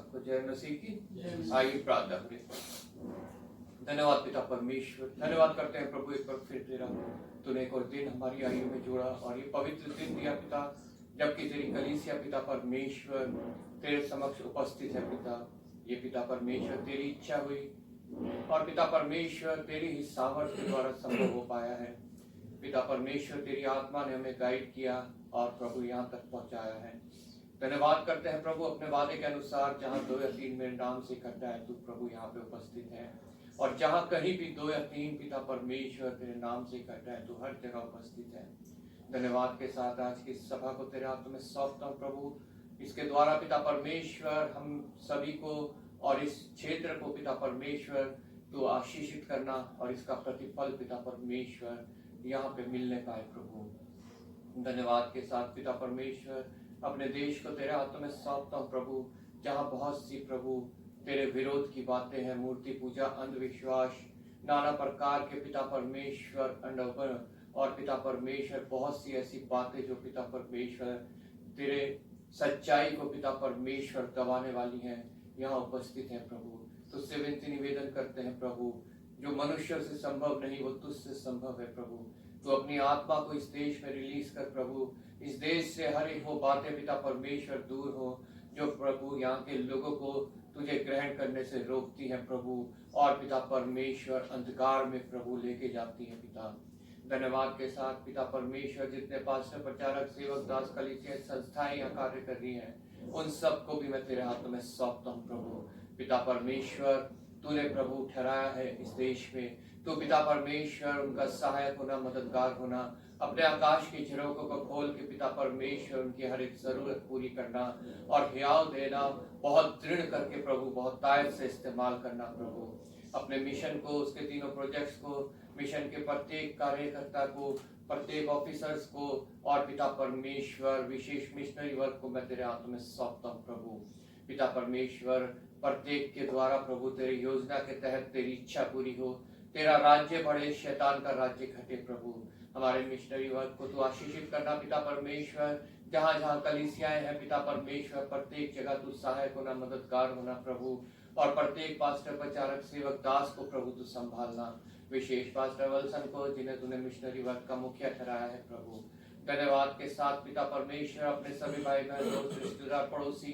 सबको जय मसीह की। आइए प्रार्थना करें। धन्यवाद पिता परमेश्वर, धन्यवाद करते हैं प्रभु एक बार फिर तेरा तूने एक और दिन हमारी आयु में जोड़ा और ये पवित्र दिन दिया पिता, जबकि तेरी कलीसिया पिता परमेश्वर तेरे समक्ष उपस्थित है पिता। ये पिता परमेश्वर तेरी इच्छा हुई और पिता परमेश्वर तेरी ही सामर्थ्य के द्वारा संभव हो पाया है। पिता परमेश्वर तेरी आत्मा ने हमें गाइड किया और प्रभु यहाँ तक पहुँचाया है। धन्यवाद करते हैं प्रभु अपने वादे के अनुसार, जहाँ 2 या 3 मेरे नाम से इकट्ठा है तू प्रभु यहाँ पे उपस्थित है, और जहाँ कहीं भी 2 या 3 पिता परमेश्वर तेरे नाम से इकट्ठा है तू हर जगह उपस्थित है। धन्यवाद के साथ आज की सभा को तेरे हाथों में सौंपता हूँ प्रभु। इसके द्वारा पिता परमेश्वर हम सभी को और इस क्षेत्र को पिता परमेश्वर तू आशीषित करना और इसका प्रतिफल पिता परमेश्वर यहाँ पे मिलने पाए प्रभु। धन्यवाद के साथ पिता परमेश्वर अपने देश को तेरे हाथों में सौंपता हूँ प्रभु, जहाँ बहुत सी प्रभु तेरे विरोध की बातें हैं, मूर्ति पूजा, अंधविश्वास, नाना प्रकार के पिता परमेश्वर अंडोपन और पिता परमेश्वर बहुत सी ऐसी बातें जो पिता परमेश्वर तेरे सच्चाई को पिता परमेश्वर दबाने वाली हैं, यहाँ उपस्थित है प्रभु। तुझसे विनती निवेदन करते हैं प्रभु, जो मनुष्य से संभव नहीं वो तुझसे संभव है प्रभु। तो अपनी आत्मा को इस देश में रिलीज कर प्रभु, इस देश से हर एक वो बातें पिता परमेश्वर दूर हो जो प्रभु यहाँ के लोगों को तुझे ग्रहण करने से रोकती है प्रभु, और पिता परमेश्वर अंधकार में प्रभु लेके जाती है पिता। धन्यवाद के साथ पिता परमेश्वर जितने पास्टर, प्रचारक, सेवक, दास, कलीसिया संस्थाएं यहाँ कार्य कर रही हैं, उन सबको भी मैं तेरे हाथों में सौंपता हूँ प्रभु। पिता परमेश्वर तूने प्रभु ठहराया है इस देश में, तो पिता परमेश्वर उनका सहायक होना, मददगार होना, अपने आकाश की झरोखों को खोल के पिता परमेश्वर उनकी हर एक जरूरत पूरी करना और हियाव देना, बहुत दृढ़ करके प्रभु बहुत तायत से इस्तेमाल करना प्रभु। अपने मिशन को, उसके तीनों प्रोजेक्ट्स को, मिशन के प्रत्येक कार्यकर्ता को, प्रत्येक ऑफिसर्स को और पिता परमेश्वर विशेष मिशनरी वर्क को मैं तेरे हाथों में सौंपता हूँ प्रभु। पिता परमेश्वर प्रत्येक के द्वारा प्रभु तेरी योजना के तहत तेरी इच्छा पूरी हो, तेरा राज्य बढ़े, शैतान का राज्य घटे प्रभु। हमारे मिशनरी वर्क को तू आशीषित करना पिता परमेश्वर, जहाँ जहाँ कलीसियाएं हैं पिता परमेश्वर प्रत्येक जगह तू सहायक होना, मददगार होना प्रभु, और प्रत्येक पास्टर, प्रचारक, सेवक, दास को प्रभु तू संभालना। विशेष पास्टर वल्सन को जिन्हें तूने मिशनरी वर्क का मुखिया ठहराया है प्रभु। धन्यवाद के साथ पिता परमेश्वर अपने सभी भाई बहन, दोस्त, रिश्तेदार, पड़ोसी,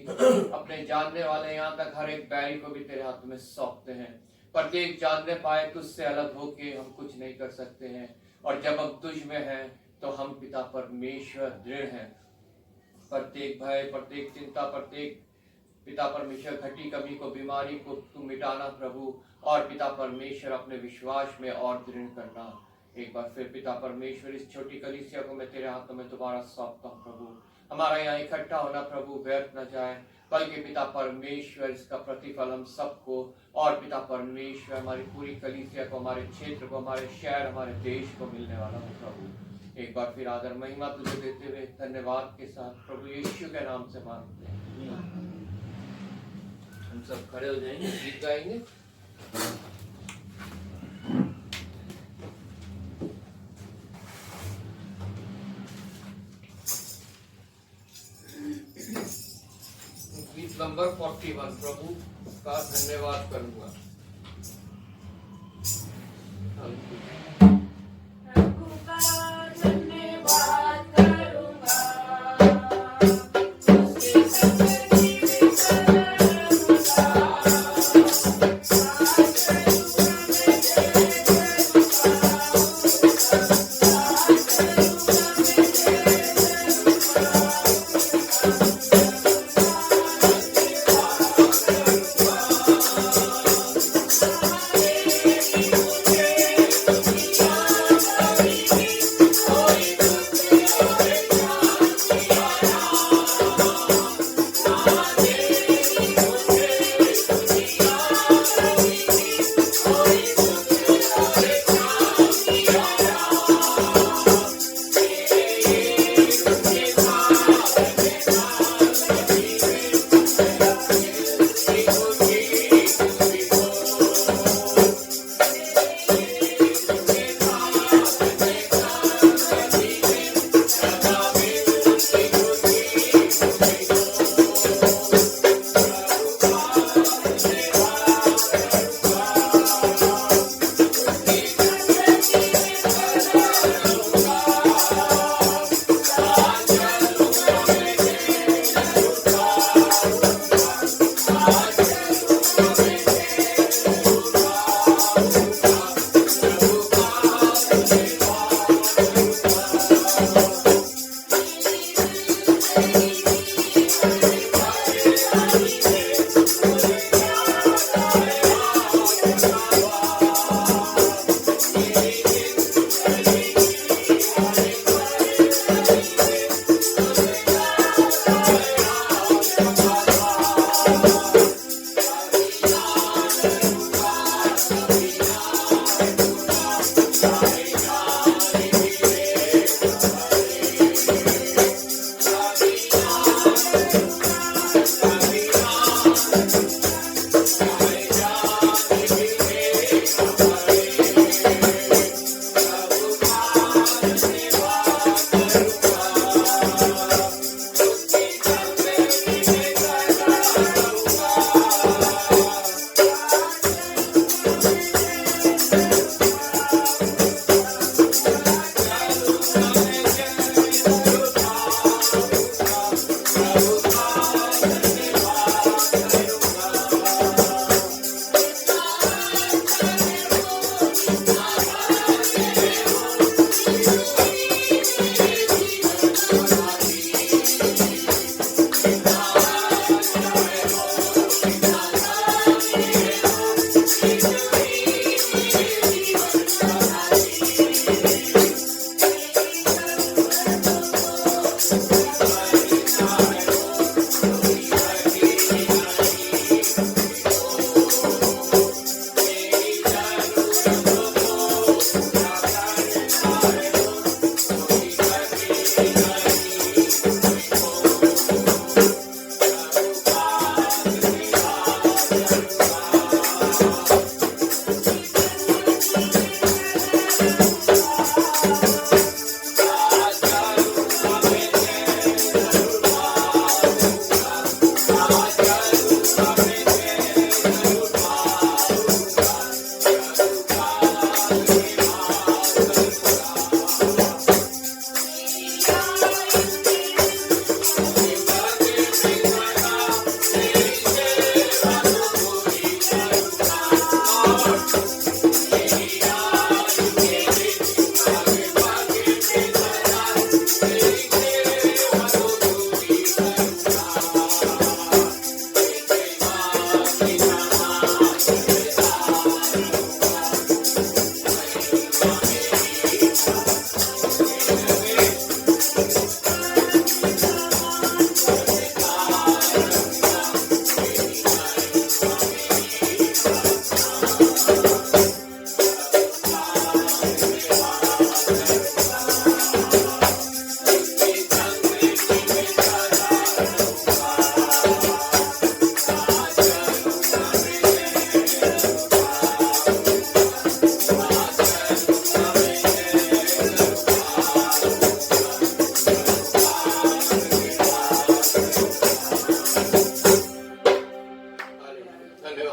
अपने जानने वाले यहाँ तक हर एक बैरी को भी तेरे हाथ में सौंपते हैं। प्रत्येक जानने पाए तुझसे अलग होके हम कुछ नहीं कर सकते हैं, और जब हम तुझ में हैं तो हम पिता परमेश्वर दृढ़ हैं। प्रत्येक भय, प्रत्येक चिंता, प्रत्येक पिता परमेश्वर घटी कमी को, बीमारी को तू मिटाना प्रभु, और पिता परमेश्वर अपने विश्वास में और दृढ़ करना। एक बार फिर पिता परमेश्वर इस छोटी कलीसिया को मैं तेरे हाथों में दोबारा सौंपता हूँ प्रभु। हमारा यहाँ इकट्ठा होना प्रभु व्यर्थ न जाए, बल्कि पिता परमेश्वर इसका प्रतिफल हम सबको और पिता परमेश्वर हमारी पूरी कलीसिया को, हमारे क्षेत्र को, हमारे शहर, हमारे देश को मिलने वाला हो प्रभु। एक बार फिर आदर महिमा तुझे देते हुए धन्यवाद के साथ प्रभु यीशु के नाम से मांगते हैं। हम सब खड़े हो जाएंगे, गीत गाएंगे। गीत नंबर 41 प्रभु का धन्यवाद करूंगा।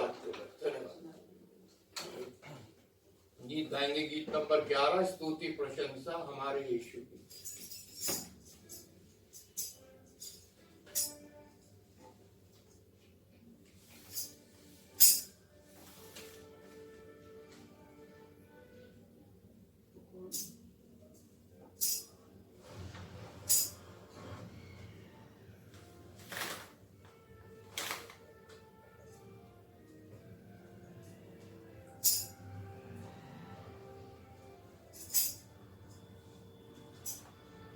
धन्यवाद धन्यवाद। गीत गाएंगे, गीत नंबर 11, स्तुति प्रशंसा हमारे यीशु की।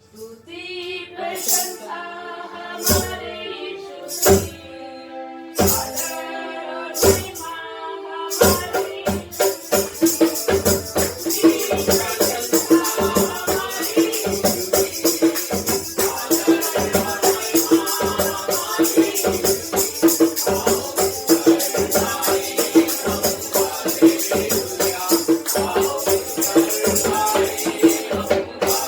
स्तुति प्रशंसा हमारे यीशु की, आदर और महिमा हमारे यीशु की। स्तुति प्रशंसा हमारे यीशु की, आदर और महिमा हमारे यीशु की। आओ करताई हम हालेलुया, आओ करताई हम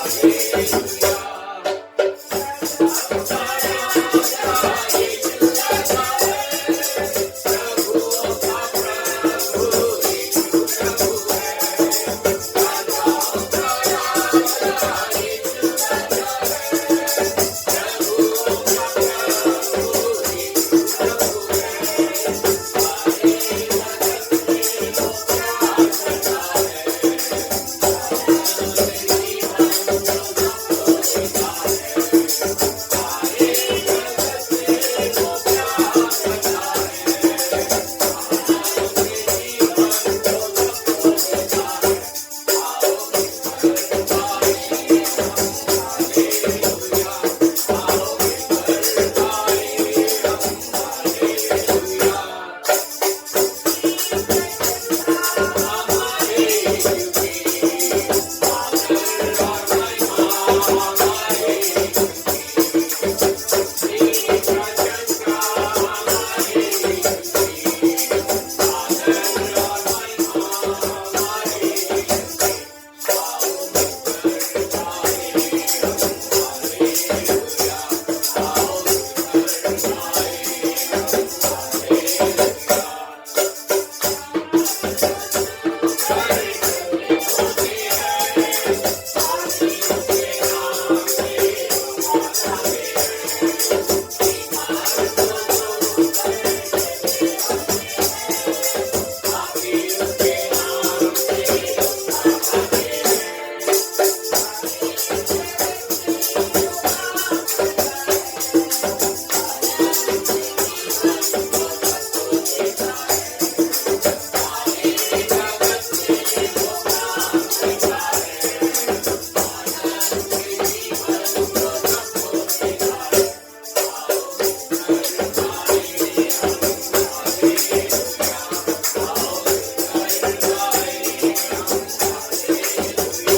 हालेलुया।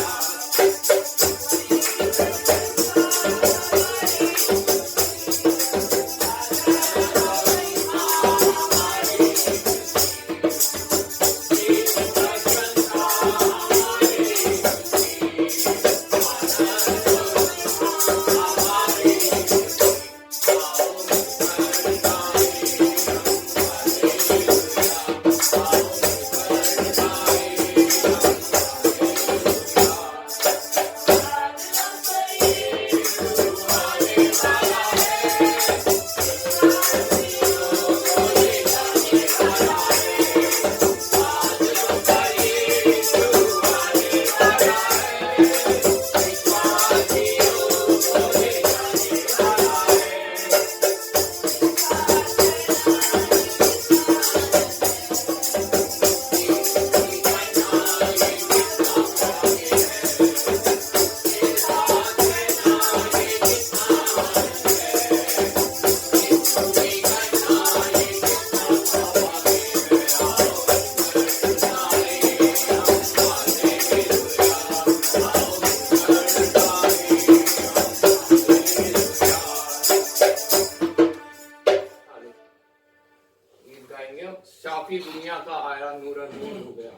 शाफी दुनिया का आया नूर नूर हो गया।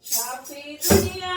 शाफी दुनिया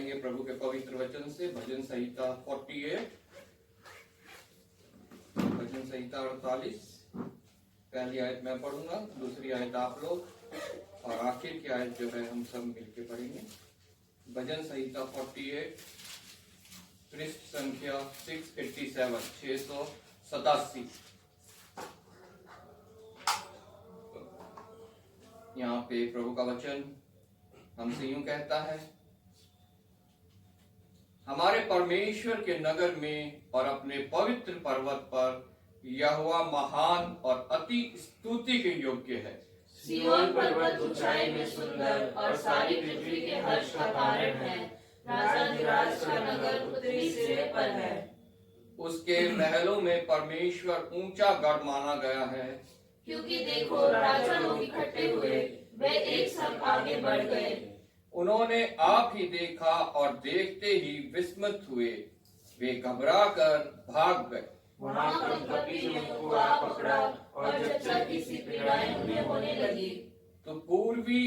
पढ़ेंगे प्रभु के पवित्र वचन से भजन संहिता 48, भजन संहिता 48। पहली आयत मैं पढ़ूंगा, दूसरी आयत आप लोग, और आखिर की आयत जो है हम सब मिलके पढ़ेंगे। भजन संहिता 48, पृष्ठ संख्या 687, 687। यहाँ पे प्रभु का वचन हमसे यूं कहता है, हमारे परमेश्वर के नगर में और अपने पवित्र पर्वत पर यहोवा महान और अति स्तुति के योग्य है। सिय्योन पर्वत ऊंचाई में सुंदर और सारी पृथ्वी के हर्ष का कारण है। राजाधिराज का नगर उत्तरी सिरे पर है। उसके महलों में परमेश्वर ऊंचा गढ़ माना गया है। क्योंकि देखो राजा लोग इकट्ठे हुए, वे एक संग आगे बढ़ गए। उन्होंने आप ही देखा और देखते ही विस्मित हुए, वे घबरा कर भाग गए। वहाँ कँपकँपी ने उनको आ पकड़ा और जच्चा की सी पीड़ाएं उन्हें होने लगी। तो पूर्वी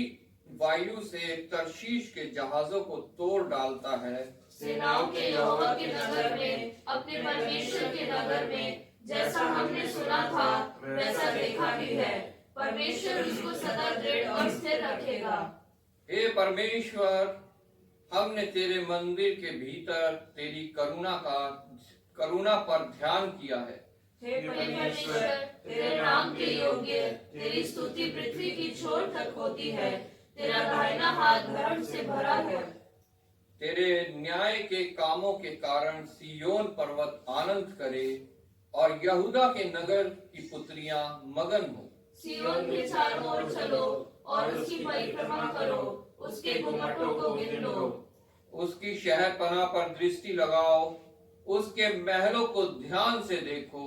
वायु से तर्शीश के जहाजों को तोड़ डालता है। सेनाओं के यहोवा के नगर में, अपने परमेश्वर के नगर में, जैसा हमने सुना था वैसा देखा भी है। परमेश्वर उसको सदा दृढ़ और स्थिर रखेगा। हे परमेश्वर, हमने तेरे मंदिर के भीतर तेरी करुणा पर ध्यान किया है। हे परमेश्वर, तेरे नाम के योग्य तेरी स्तुति पृथ्वी की छोर तक होती है। तेरा दाहिना हाथ धर्म से भरा है। तेरे न्याय के कामों के कारण सिय्योन पर्वत आनंद करे और यहूदा के नगर की पुत्रियां मगन हो। सिय्योन के चारों ओर चलो और उसकी परिक्रमा करो, उसके गुम्मटों को गिन लो। उसकी शहरपनाह पर दृष्टि लगाओ, उसके महलों को ध्यान से देखो,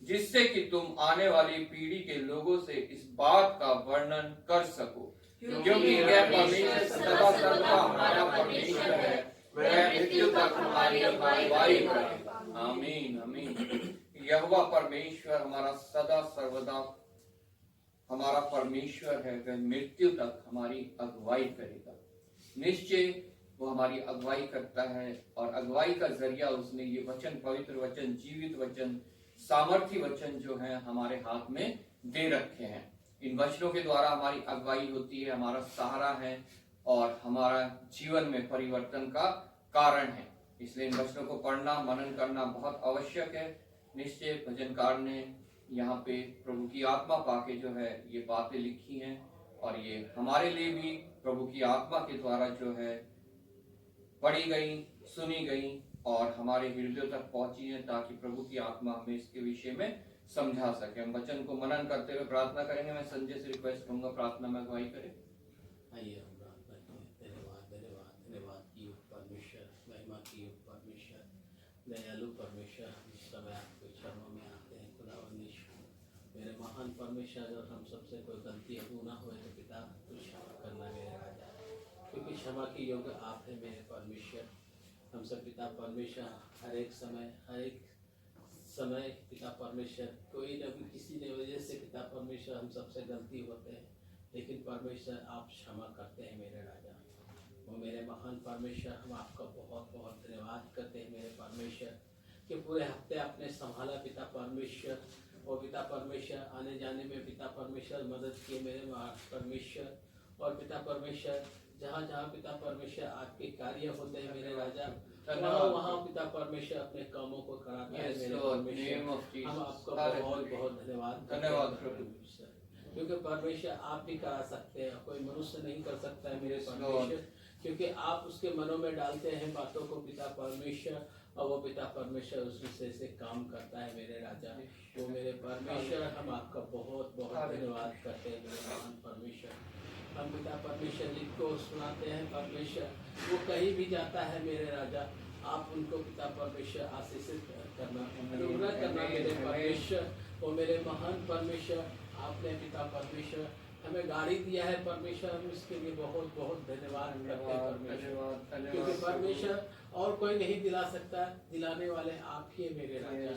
जिससे कि तुम आने वाली पीढ़ी के लोगों से इस बात का वर्णन कर सको। क्योंकि यह परमेश्वर सदा सर्वदा हमारा परमेश्वर है, वह मृत्यु तक हमारी अगुवाई करेगा। आमीन आमीन। यहोवा परमेश्वर हमारा सदा सर्वदा हमारा परमेश्वर है, वह मृत्यु तक हमारी अगुवाई करेगा। निश्चय वो हमारी अगुवाई करता है, और अगुवाई का जरिया उसने ये वचन, पवित्र वचन, जीवित वचन, सामर्थी वचन जो है हमारे हाथ में दे रखे हैं। इन वचनों के द्वारा हमारी अगुवाई होती है, हमारा सहारा है और हमारा जीवन में परिवर्तन का कारण है। इसलिए इन वचनों को पढ़ना, मनन करना बहुत आवश्यक है। निश्चय भजनकार ने यहाँ पे प्रभु की आत्मा पाके जो है ये बातें लिखी हैं, और ये हमारे लिए भी प्रभु की आत्मा के द्वारा जो है पढ़ी गई, सुनी गई और हमारे हृदयों तक पहुंची है, ताकि प्रभु की आत्मा हमें इसके विषय में समझा सके। हम वचन को मनन करते हुए प्रार्थना करेंगे। मैं संजय से रिक्वेस्ट करूंगा प्रार्थना में अगुवाई करें। आइए हम प्रार्थना करें। धन्यवाद की परमेश्वर, महिमा की परमेश्वर, दयालु परमेश्वर, इस समय आपके चरणों में आते हैं। खुदावंदिश मेरे महान परमेश्वर, अगर हम सबसे कोई गलती अगुना हुए तो पिता कुछ क्षमा करना मेरे राजा, क्योंकि क्षमा की योग्य आप है मेरे परमेश्वर। हमसे पिता परमेश्वर हर एक समय पिता परमेश्वर कोई न किसी ने वजह से पिता परमेश्वर हम सबसे गलती होते हैं, लेकिन परमेश्वर आप क्षमा करते हैं मेरे राजा। वो मेरे महान परमेश्वर, हम आपका बहुत बहुत धन्यवाद करते हैं मेरे परमेश्वर, कि पूरे हफ्ते आपने संभाला पिता परमेश्वर। और पिता परमेश्वर आने जाने में पिता परमेश्वर मदद किए मेरे परमेश्वर। और पिता परमेश्वर जहाँ जहाँ पिता परमेश्वर आपके कार्य होते हैं मेरे राजा, वहाँ पिता परमेश्वर अपने कामों को कराते हैं मेरे परमेश्वर। हम आपका बहुत बहुत धन्यवाद परमेश्वर, क्योंकि परमेश्वर आप भी करा सकते हैं, कोई मनुष्य नहीं कर सकता है मेरे परमेश्वर, क्योंकि आप उसके मनों में डालते हैं बातों को पिता परमेश्वर, और वो पिता परमेश्वर उससे से काम करता है मेरे राजा। वो मेरे परमेश्वर, हम आपका बहुत बहुत धन्यवाद करते हैं मेरे महान परमेश्वर। हम पिता परमेश्वर जिनको सुनाते हैं परमेश्वर, वो कहीं भी जाता है मेरे राजा, आप उनको पिता परमेश्वर आशीषित करना, अनुग्रह करना मेरे परमेश्वर। वो मेरे महान परमेश्वर, आपने पिता परमेश्वर हमें गाड़ी दिया है परमेश्वर, हम इसके लिए बहुत बहुत धन्यवाद करते हैं परमेश्वर, क्योंकि परमेश्वर और कोई नहीं दिला सकता, दिलाने वाले आप ही मेरे राजा।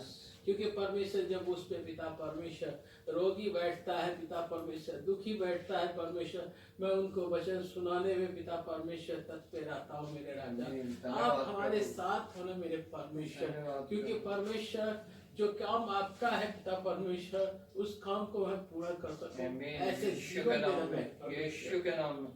क्योंकि परमेश्वर जब उस पे पिता परमेश्वर रोगी बैठता है, पिता परमेश्वर दुखी बैठता है, परमेश्वर मैं उनको वचन सुनाने में पिता परमेश्वर तत्पर रहता हूँ मेरे राजा। आप हमारे साथ होना मेरे परमेश्वर, क्योंकि परमेश्वर जो काम आपका है पिता परमेश्वर, उस काम को मैं पूरा कर सकूं, ऐसे जीवन देना मैं यीशु के नाम में।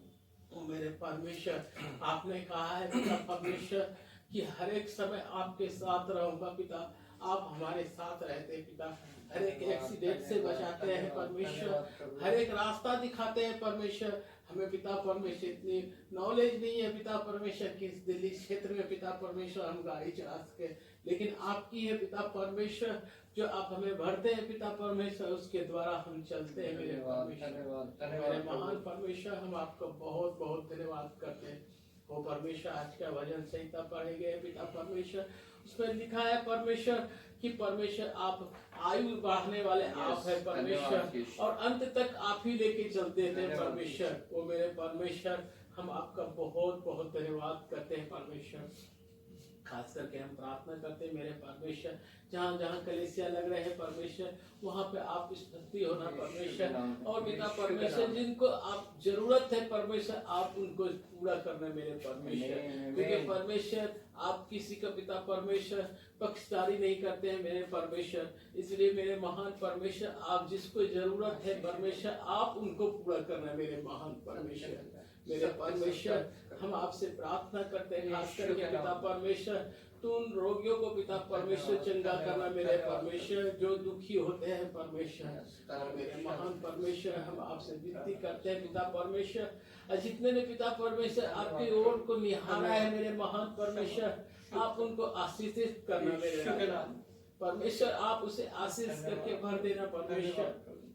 ओ मेरे परमेश्वर, आपने कहा है पिता परमेश्वर कि हर एक समय आपके साथ रहूंगा पिता। आप हमारे साथ रहते हैं पिता, हर एक एक्सीडेंट से बचाते हैं परमेश्वर, हर एक रास्ता दिखाते हैं परमेश्वर। हमें पिता परमेश्वर इतनी नॉलेज नहीं है पिता परमेश्वर कि इस दिल्ली क्षेत्र में पिता परमेश्वर हम गाड़ी चला सके, लेकिन आपकी है पिता परमेश्वर, जो आप हमें भरते हैं पिता परमेश्वर, उसके द्वारा हम चलते हैं मेरे परमेश्वर। मेरे महान परमेश्वर, हम आपका बहुत बहुत धन्यवाद करते हैं। वो परमेश्वर आज का भजन संहिता पढ़े गए पिता परमेश्वर, उसमें लिखा है परमेश्वर कि परमेश्वर आप आयु बढ़ाने वाले आप है परमेश्वर, और अंत तक आप ही लेके चलते थे परमेश्वर। वो मेरे परमेश्वर, हम आपका बहुत बहुत धन्यवाद करते हैं परमेश्वर। खास करके हम प्रार्थना करते हैं मेरे परमेश्वर, जहाँ जहाँ कलीसिया लग रहे हैं परमेश्वर, वहाँ पे आप उपस्थित होना परमेश्वर। और पिता परमेश्वर, जिनको आप जरूरत है परमेश्वर, आप उनको पूरा करना मेरे परमेश्वर, क्योंकि परमेश्वर आप किसी का पिता परमेश्वर पक्षधारी नहीं करते हैं मेरे परमेश्वर। इसलिए मेरे महान परमेश्वर, आप जिसको जरूरत है परमेश्वर, आप उनको पूरा करना मेरे महान परमेश्वर। मेरे परमेश्वर, हम आपसे प्रार्थना करते हैं खास करके पिता परमेश्वर, तो उन रोगियों को पिता परमेश्वर चंगा करना मेरे परमेश्वर, जो दुखी होते हैं परमेश्वर। और मेरे महान परमेश्वर, हम आपसे विनती करते हैं पिता परमेश्वर, जितने ने पिता परमेश्वर आपकी ओर को निहारा है मेरे महान परमेश्वर, आप उनको आशीषित करना मेरे परमेश्वर। आप उसे आशीष करके भर देना परमेश्वर,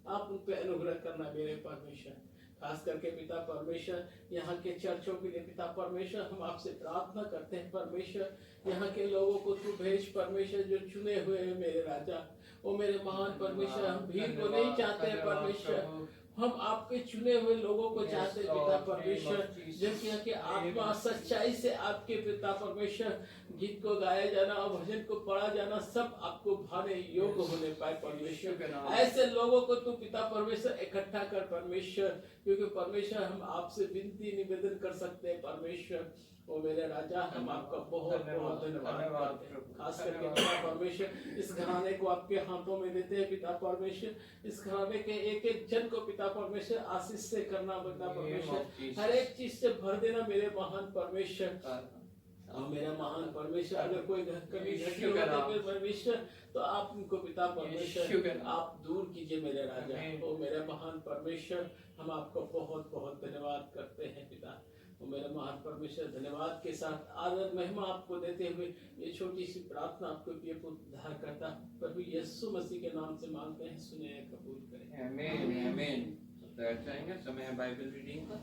आप उन पे अनुग्रह करना मेरे परमेश्वर। खास करके पिता परमेश्वर, यहाँ के चर्चों के लिए पिता परमेश्वर, हम आपसे प्रार्थना करते हैं परमेश्वर, यहाँ के लोगों को तू भेज परमेश्वर, जो चुने हुए हैं मेरे राजा। वो मेरे महान परमेश्वर, हम भीड़ को नहीं चाहते हैं परमेश्वर, हम आपके चुने हुए लोगों को चाहते हैं पिता परमेश्वर, जिनकी कि आत्मा सच्चाई से आपके पिता परमेश्वर गीत को गाया जाना और भजन को पढ़ा जाना सब आपको भाने योग्य होने पाए परमेश्वर। ऐसे लोगों को तू पिता परमेश्वर इकट्ठा कर परमेश्वर, क्योंकि परमेश्वर हम आपसे विनती निवेदन कर सकते हैं परमेश्वर। ओ मेरे राजा, हम आपका बहुत बहुत धन्यवाद करते हैं। खास करके पिता परमेश्वर, इस घराने को आपके हाथों में देते हैं पिता परमेश्वर। इस घराने के एक एक जन को पिता परमेश्वर आशीष से करना पिता परमेश्वर, हर एक चीज से भर देना मेरे महान परमेश्वर। और मेरा महान परमेश्वर, अगर कोई कभी घटी होती परमेश्वर, तो आप उनको पिता परमेश्वर आप दूर कीजिए मेरे राजा। ओ मेरे महान परमेश्वर, हम आपको बहुत बहुत धन्यवाद करते हैं पिता। वो मेरे महान परमेश्वर, धन्यवाद के साथ आदर महिमा आपको देते हुए ये छोटी सी प्रार्थना आपको प्रिय पुत्र उद्धार करता प्रभु यीशु मसीह के नाम से मांगते हैं, सुने कबूल करें। आमीन आमीन। बैठ जाएंगे, समय है बाइबल रीडिंग का।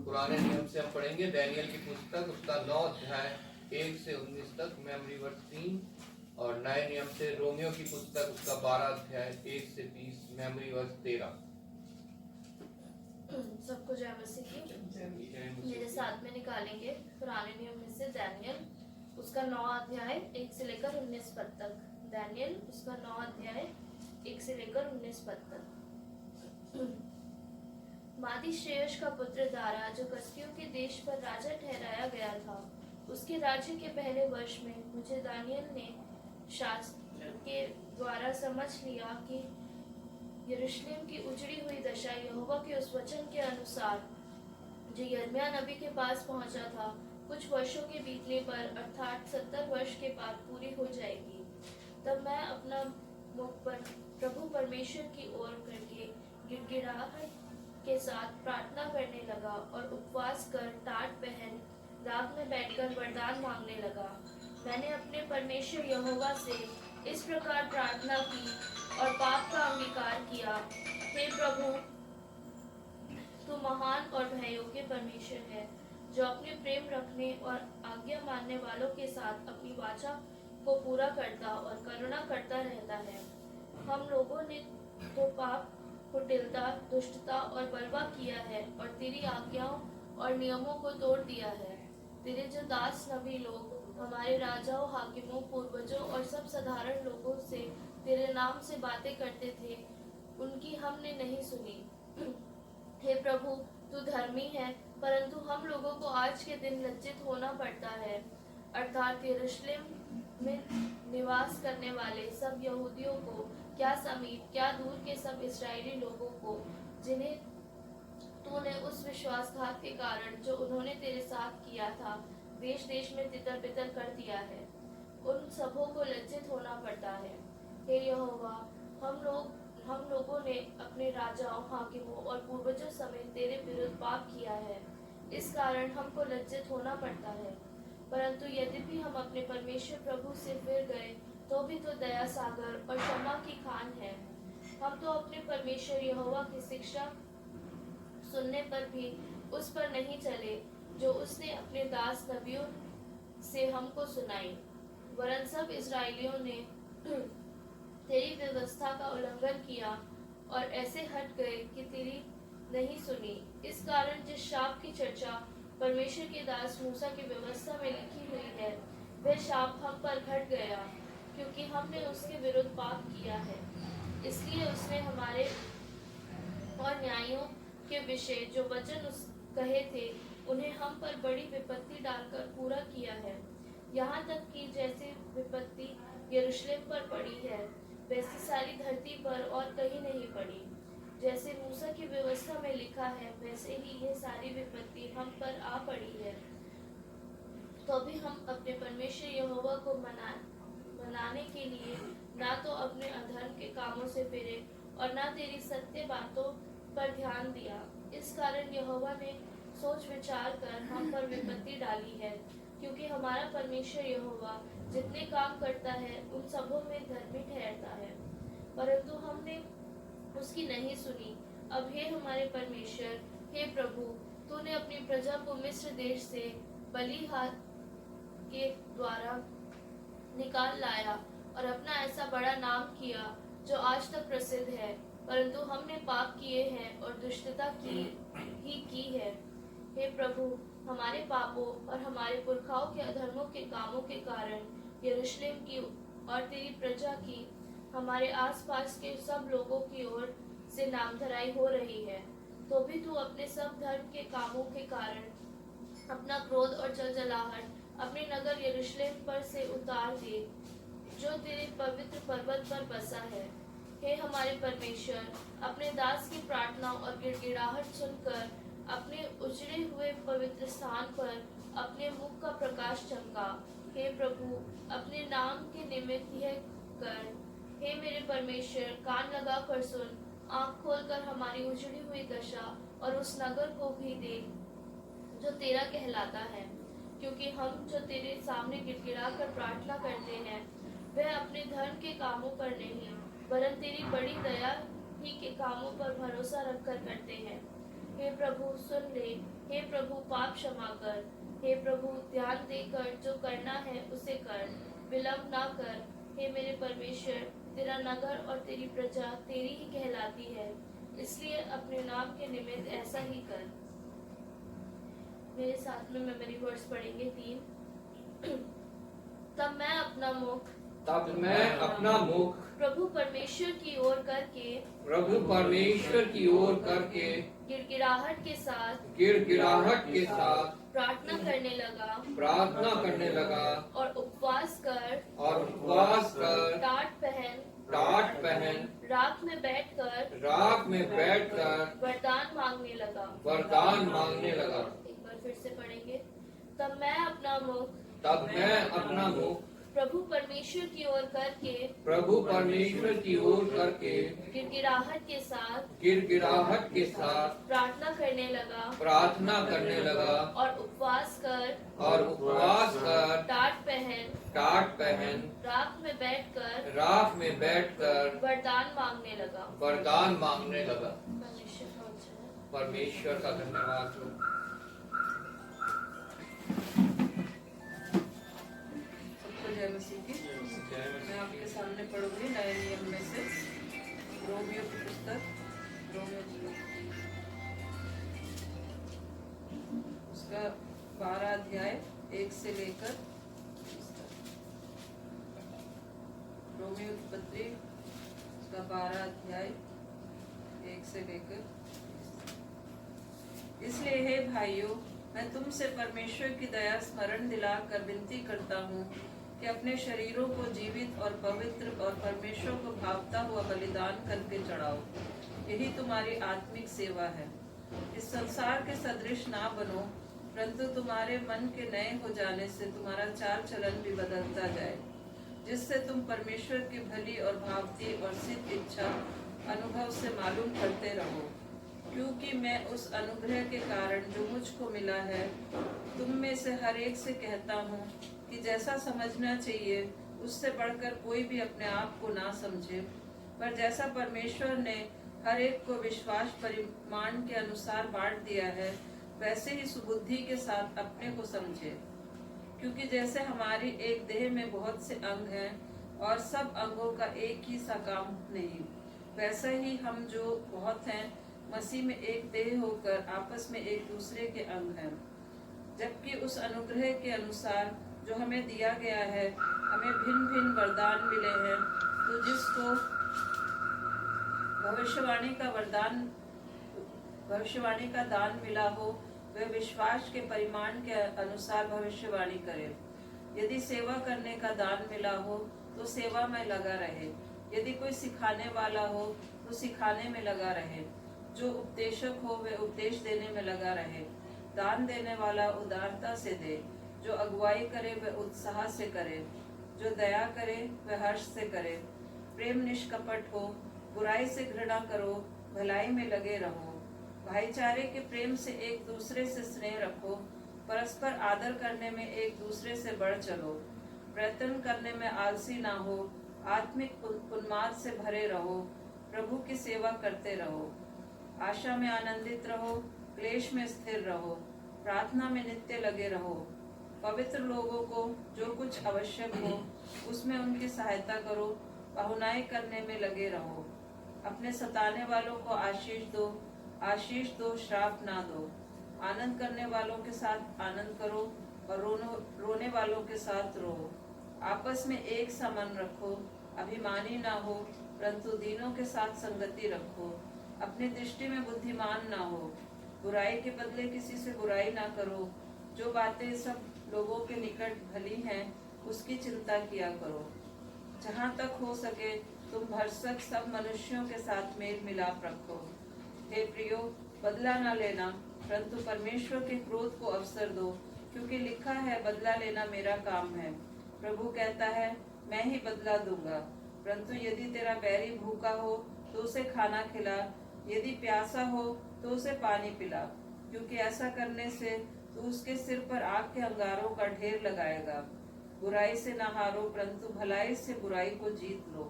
पुराने नियम से हम पढ़ेंगे दानियेल की पुस्तक, उसका 9 अध्याय 1 से 19 तक, मेमोरी वर्स 3। और नए नियम से रोमियो की पुस्तक, उसका 12 अध्याय 1 से 20, मेमोरी वर्स 13। सबको जय मसीह की। मेरे साथ में निकालेंगे पुराने नियम में से दानियेल, उसका 9 अध्याय 1 से लेकर 19 पद तक। दानियेल उसका 9 अध्याय 1 से लेकर 19 पद तक। मादी श्रेयस का पुत्र दारा, जो कसदियों के देश पर राजा ठहराया गया था, उसके राज्य के पहले वर्ष में मुझे दानियेल ने शास्त्र के द्वारा समझ लिया कि यरूशलेम की उजड़ी हुई दशा यहोवा के उस वचन के अनुसार जो यिर्मयाह नबी के पास पहुंचा था, कुछ वर्षों के बीतने पर अर्थात 70 वर्ष के बाद पूरी हो जाएगी। तब मैं अपना मुख पर प्रभु परमेश्वर की ओर करके गिड़गिड़ाहट के साथ प्रार्थना करने लगा और उपवास कर टाट पहन राग में बैठकर वरदान मांगने लगा। मैंने अपने परमेश्वर यहोवा से इस प्रकार प्रार्थना की और पाप का अंगीकार किया, हे प्रभु, तू महान और भययोग्य परमेश्वर है, जो अपने प्रेम रखने और आज्ञा मानने वालों के साथ अपनी वाचा को पूरा करता और करुणा करता रहता है। हम लोगों ने तो पाप, कुटिलता, दुष्टता और बलवा किया है और तेरी आज्ञाओं और नियमों को तोड़ दिया है। तेरे जो दास नबी लोग हमारे राजाओं, हाकिमों, पूर्वजों और सब साधारण लोगों से तेरे नाम से बातें करते थे, उनकी हमने नहीं सुनी। हे प्रभु, तू धर्मी है, परंतु हम लोगों को आज के दिन लज्जित होना पड़ता है, अर्थात यरूशलेम में निवास करने वाले सब यहूदियों को, क्या समीप क्या दूर के सब इस्राएली लोगों को, जिन्हें तूने उस विश्वासघात के कारण जो उन्होंने तेरे साथ किया था देश देश में तितर बितर कर दिया है, उन सबों को लज्जित होना पड़ता है। हे यहोवा, हम लोगों ने अपने राजाओं, हाकिमों और पूर्वजों समेत तेरे विरुद्ध पाप किया है, इस कारण हमको लज्जित होना पड़ता है। परंतु यद्यपि हम अपने परमेश्वर प्रभु से फिर गए, तो भी तो दया सागर और क्षमा की खान है। हम तो अपने परमेश्वर यहोवा की शिक्षा सुनने पर भी उस पर नहीं चले, जो उसने अपने दास नबियों से हमको सुनाई, वरन सब इस्राएलियों ने तेरी व्यवस्था का उल्लंघन किया और ऐसे हट गए कि तेरी नहीं सुनी। इस कारण जिस शाप की चर्चा परमेश्वर के दास मूसा की व्यवस्था में लिखी हुई है, वह शाप हम पर घट गया, क्योंकि हमने उसके विरुद्ध पाप किया है। इसलिए उसने हमारे और न्यायों के विषय जो वचन उस कहे थे, उन्हें हम पर बड़ी विपत्ति डालकर पूरा किया है। यहाँ तक कि जैसे विपत्ति यरूशलेम पर पड़ी है, वैसी सारी धरती पर और कहीं नहीं पड़ी। जैसे मूसा की व्यवस्था में लिखा है, वैसे ही यह सारी विपत्ति हम पर आ पड़ी है। तो भी हम अपने परमेश्वर यहोवा को मनाने के लिए ना तो अपने अधर्म के कामों से फिरे और ना तेरी सत्य बातों पर ध्यान दिया। इस कारण यहोवा ने सोच विचार कर हम पर विपत्ति डाली है, क्योंकि हमारा परमेश्वर यहोवा जितने काम करता है उन सबों में धर्मी ठहरता है। परंतु हमने उसकी नहीं सुनी। अब हे हमारे परमेश्वर, हे प्रभु, तूने अपनी प्रजा को मिस्र देश से बलि हाथ के द्वारा निकाल लाया और अपना ऐसा बड़ा नाम किया जो आज तक प्रसिद्ध है। परंतु हमने पाप किए हैं और दुष्टता की है। हे प्रभु, हमारे पापों और हमारे पुरखाओं के अधर्मों के कामों के कारण यरूशलेम की और तेरी प्रजा की, हमारे आसपास के सब लोगों की ओर से नामधराई हो रही है। तो भी तू अपने सब धर्म के कामों के कारण अपना क्रोध और जलजलाहट अपने नगर यरूशलेम पर से उतार दे, जो तेरे पवित्र पर्वत पर बसा है। हे हमारे परमेश्वर, अपने दास की प्रार्थना और गिड़गिड़ाहट सुनकर अपने उजड़े हुए पवित्र स्थान पर अपने मुख का प्रकाश चमका। हे प्रभु, अपने नाम के निमित्त यह कर। हे मेरे परमेश्वर, कान लगा कर सुन, आँख खोलकर हमारी उजड़ी हुई दशा और उस नगर को भी देख जो तेरा कहलाता है, क्योंकि हम जो तेरे सामने गिड़गिड़ा कर प्रार्थना करते हैं, वह अपने धर्म के कामों पर नहीं, वरन तेरी बड़ी दया ही के कामों पर भरोसा रखकर करते हैं। हे प्रभु, सुन ले। हे प्रभु, पाप क्षमा कर। हे प्रभु, ध्यान देकर जो करना है उसे कर, विलंब ना कर। हे मेरे परमेश्वर, तेरा नगर और तेरी प्रजा तेरी ही कहलाती है, इसलिए अपने नाम के निमित्त ऐसा ही कर। मेरे साथ में मेमोरी वर्ड्स पढ़ेंगे 3। तब मैं अपना मुख प्रभु परमेश्वर की ओर करके गिड़गिड़ाहट के साथ प्रार्थना करने लगा और उपवास कर टाट पहन राख में बैठकर वरदान मांगने लगा। एक बार फिर से पढ़ेंगे। तब मैं अपना मुख प्रभु परमेश्वर की ओर करके गिड़गिड़ाहट के साथ प्रार्थना करने लगा और उपवास कर टाट पहन राख में बैठकर वरदान मांगने लगा। परमेश्वर का धन्यवाद हो। जय मसीह की। मैं आपके सामने पढ़ूंगी नए नियम में से रोमियो की पुस्तक, उसका 12 अध्याय 1 से लेकर रोमियो की पत्री उसका 12 अध्याय 1 से लेकर। इसलिए हे भाइयों, मैं तुमसे परमेश्वर की दया स्मरण दिलाकर विनती करता हूँ कि अपने शरीरों को जीवित और पवित्र और परमेश्वर को भावता हुआ बलिदान करके चढ़ाओ। यही तुम्हारी आत्मिक सेवा है। इस संसार के सदृश ना बनो, परंतु तुम्हारे मन के नए हो जाने से तुम्हारा चाल चलन भी बदलता जाए, जिससे तुम परमेश्वर की भली और भावती और सिद्ध इच्छा अनुभव से मालूम करते रहो। क्योंकि मैं उस अनुग्रह के कारण जो मुझको मिला है, तुम में से हर एक से कहता हूँ कि जैसा समझना चाहिए उससे बढ़कर कोई भी अपने आप को ना समझे, पर जैसा परमेश्वर ने हर एक को विश्वास परिमाण के अनुसार बांट दिया है, वैसे ही सुबुद्धि के साथ अपने को समझे। क्योंकि जैसे हमारी एक देह में बहुत से अंग हैं और सब अंगों का एक ही सा काम नहीं, वैसा ही हम जो बहुत हैं मसीह में एक देह होकर आपस में एक दूसरे के अंग हैं। जबकि उस अनुग्रह के अनुसार जो हमें दिया गया है, हमें भिन्न भिन्न वरदान मिले हैं। तो जिसको भविष्यवाणी का दान मिला हो, वह विश्वास के परिमाण के अनुसार भविष्यवाणी करे। यदि सेवा करने का दान मिला हो तो सेवा में लगा रहे। यदि कोई सिखाने वाला हो तो सिखाने में लगा रहे। जो उपदेशक हो वह उपदेश देने में लगा रहे। दान देने वाला उदारता से दे। जो अगुवाई करे वह उत्साह से करे। जो दया करे वह हर्ष से करे। प्रेम निष्कपट हो, बुराई से घृणा करो, भलाई में लगे रहो। भाईचारे के प्रेम से एक दूसरे से स्नेह रखो। परस्पर आदर करने में एक दूसरे से बढ़ चलो। प्रयत्न करने में आलसी ना हो, आत्मिक उन्माद से भरे रहो। प्रभु की सेवा करते रहो। आशा में आनंदित रहो, क्लेश में स्थिर रहो, प्रार्थना में नित्य लगे रहो। पवित्र लोगों को जो कुछ आवश्यक हो उसमें उनकी सहायता करो। पहुनाई करने में लगे रहो। अपने सताने वालों को आशीष दो, श्राप ना दो। आनंद करने वालों के साथ आनंद करो और रोने वालों के साथ रो। आपस में एक सा मन रखो। अभिमानी ना हो, परंतु दीनों के साथ संगति रखो। अपनी दृष्टि में बुद्धिमान ना हो। बुराई के बदले किसी से बुराई ना करो। जो बातें सब लोगों के निकट भली हैं, उसकी चिंता किया करो। जहाँ तक हो सके तुम भरसक सब मनुष्यों के साथ मेल मिलाप रखो। हे प्रियो, बदला न लेना, परंतु परमेश्वर के क्रोध को अवसर दो, क्योंकि लिखा है, बदला लेना मेरा काम है। प्रभु कहता है, मैं ही बदला दूंगा। परंतु यदि तेरा बैरी भूखा हो तो उसे खाना खिला, यदि प्यासा हो तो उसे पानी पिला, क्योंकि ऐसा करने से तू उसके सिर पर आग के अंगारों का ढेर लगाएगा। बुराई से न हारो, परंतु भलाई से बुराई को जीत लो।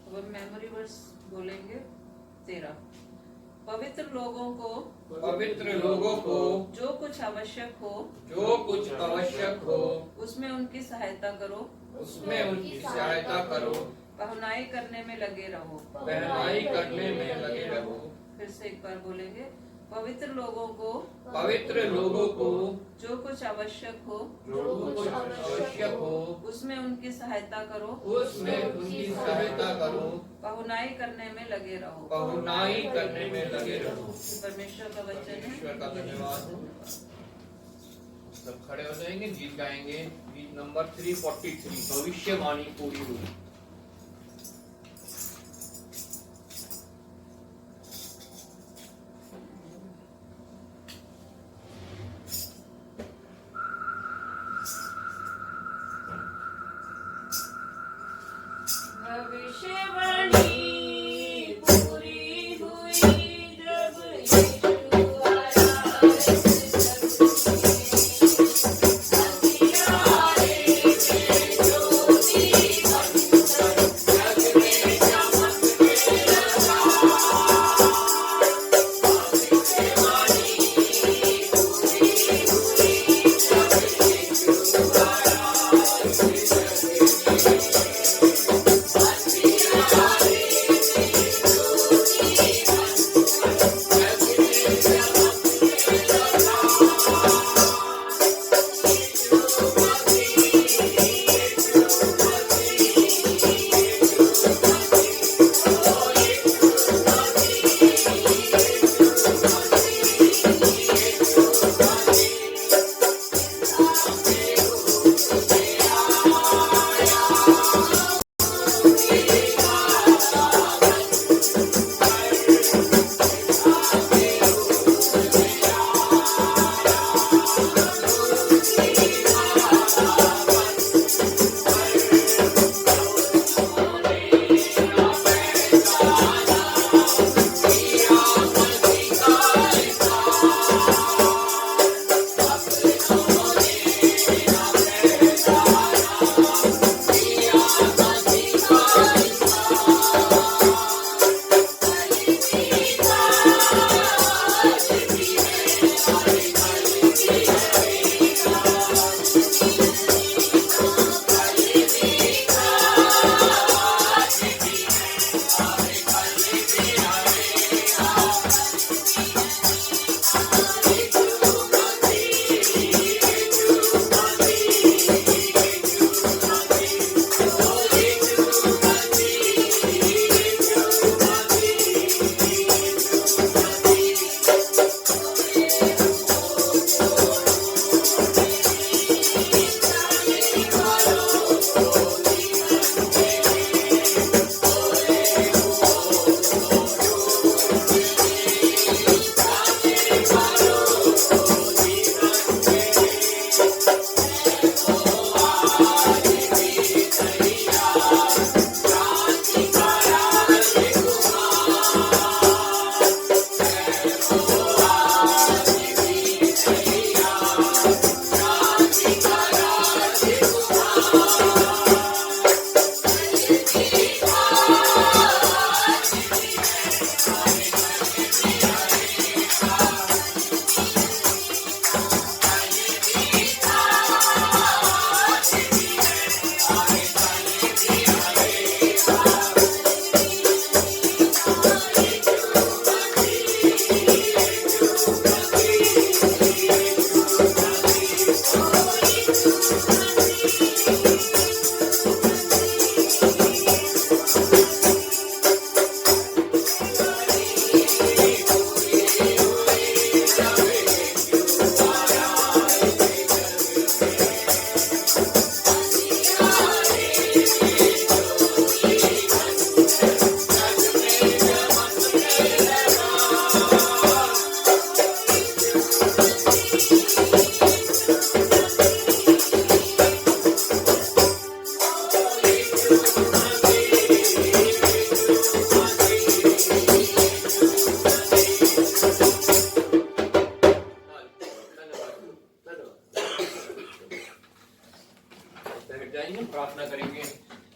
अब मेमोरी वर्स बोलेंगे 13। पवित्र लोगों को जो कुछ आवश्यक हो उसमें उनकी सहायता करो। पहुनाई करने में लगे रहो। फिर से एक बार बोलेंगे। पवित्र लोगों को जो कुछ आवश्यक हो उसमें उनकी सहायता करो। पहुनाई करने में लगे रहो। परमेश्वर का वचन है। सब खड़े हो जाएंगे, गीत गाएंगे। गीत नंबर 343, भविष्यवाणी पूरी हुई। भविष्यवाणी जाएंगे, प्रार्थना करेंगे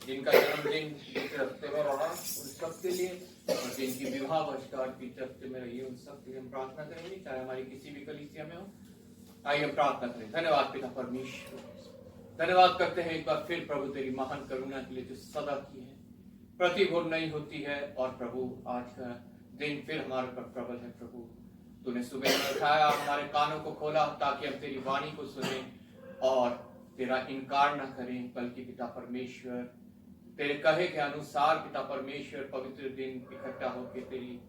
जिनका जन्मदिन बीते हफ्ते में रहा उन सब के लिए, और जिनकी विवाह वर्षगांठ बीते हफ्ते में रही है उन सब के लिए हम प्रार्थना करेंगे, चाहे हमारी किसी भी कलीसिया में हो। आइए हम प्रार्थना करें। धन्यवाद पिता परमेश्वर, धन्यवाद करते हैं एक बार फिर प्रभु तेरी महान करुणा के लिए जो सदा की है, प्रतिभूर नहीं होती है। और प्रभु आज का दिन फिर हमारे पर प्रबल है। प्रभु तूने सुबह में उठाया, हमारे कानों को खोला ताकि हम तेरी वाणी को सुने और तेरा इनकार न करें, बल्कि पिता परमेश्वर तेरे कहे के अनुसार पिता परमेश्वर पवित्र दिन इकट्ठा होकर तेरी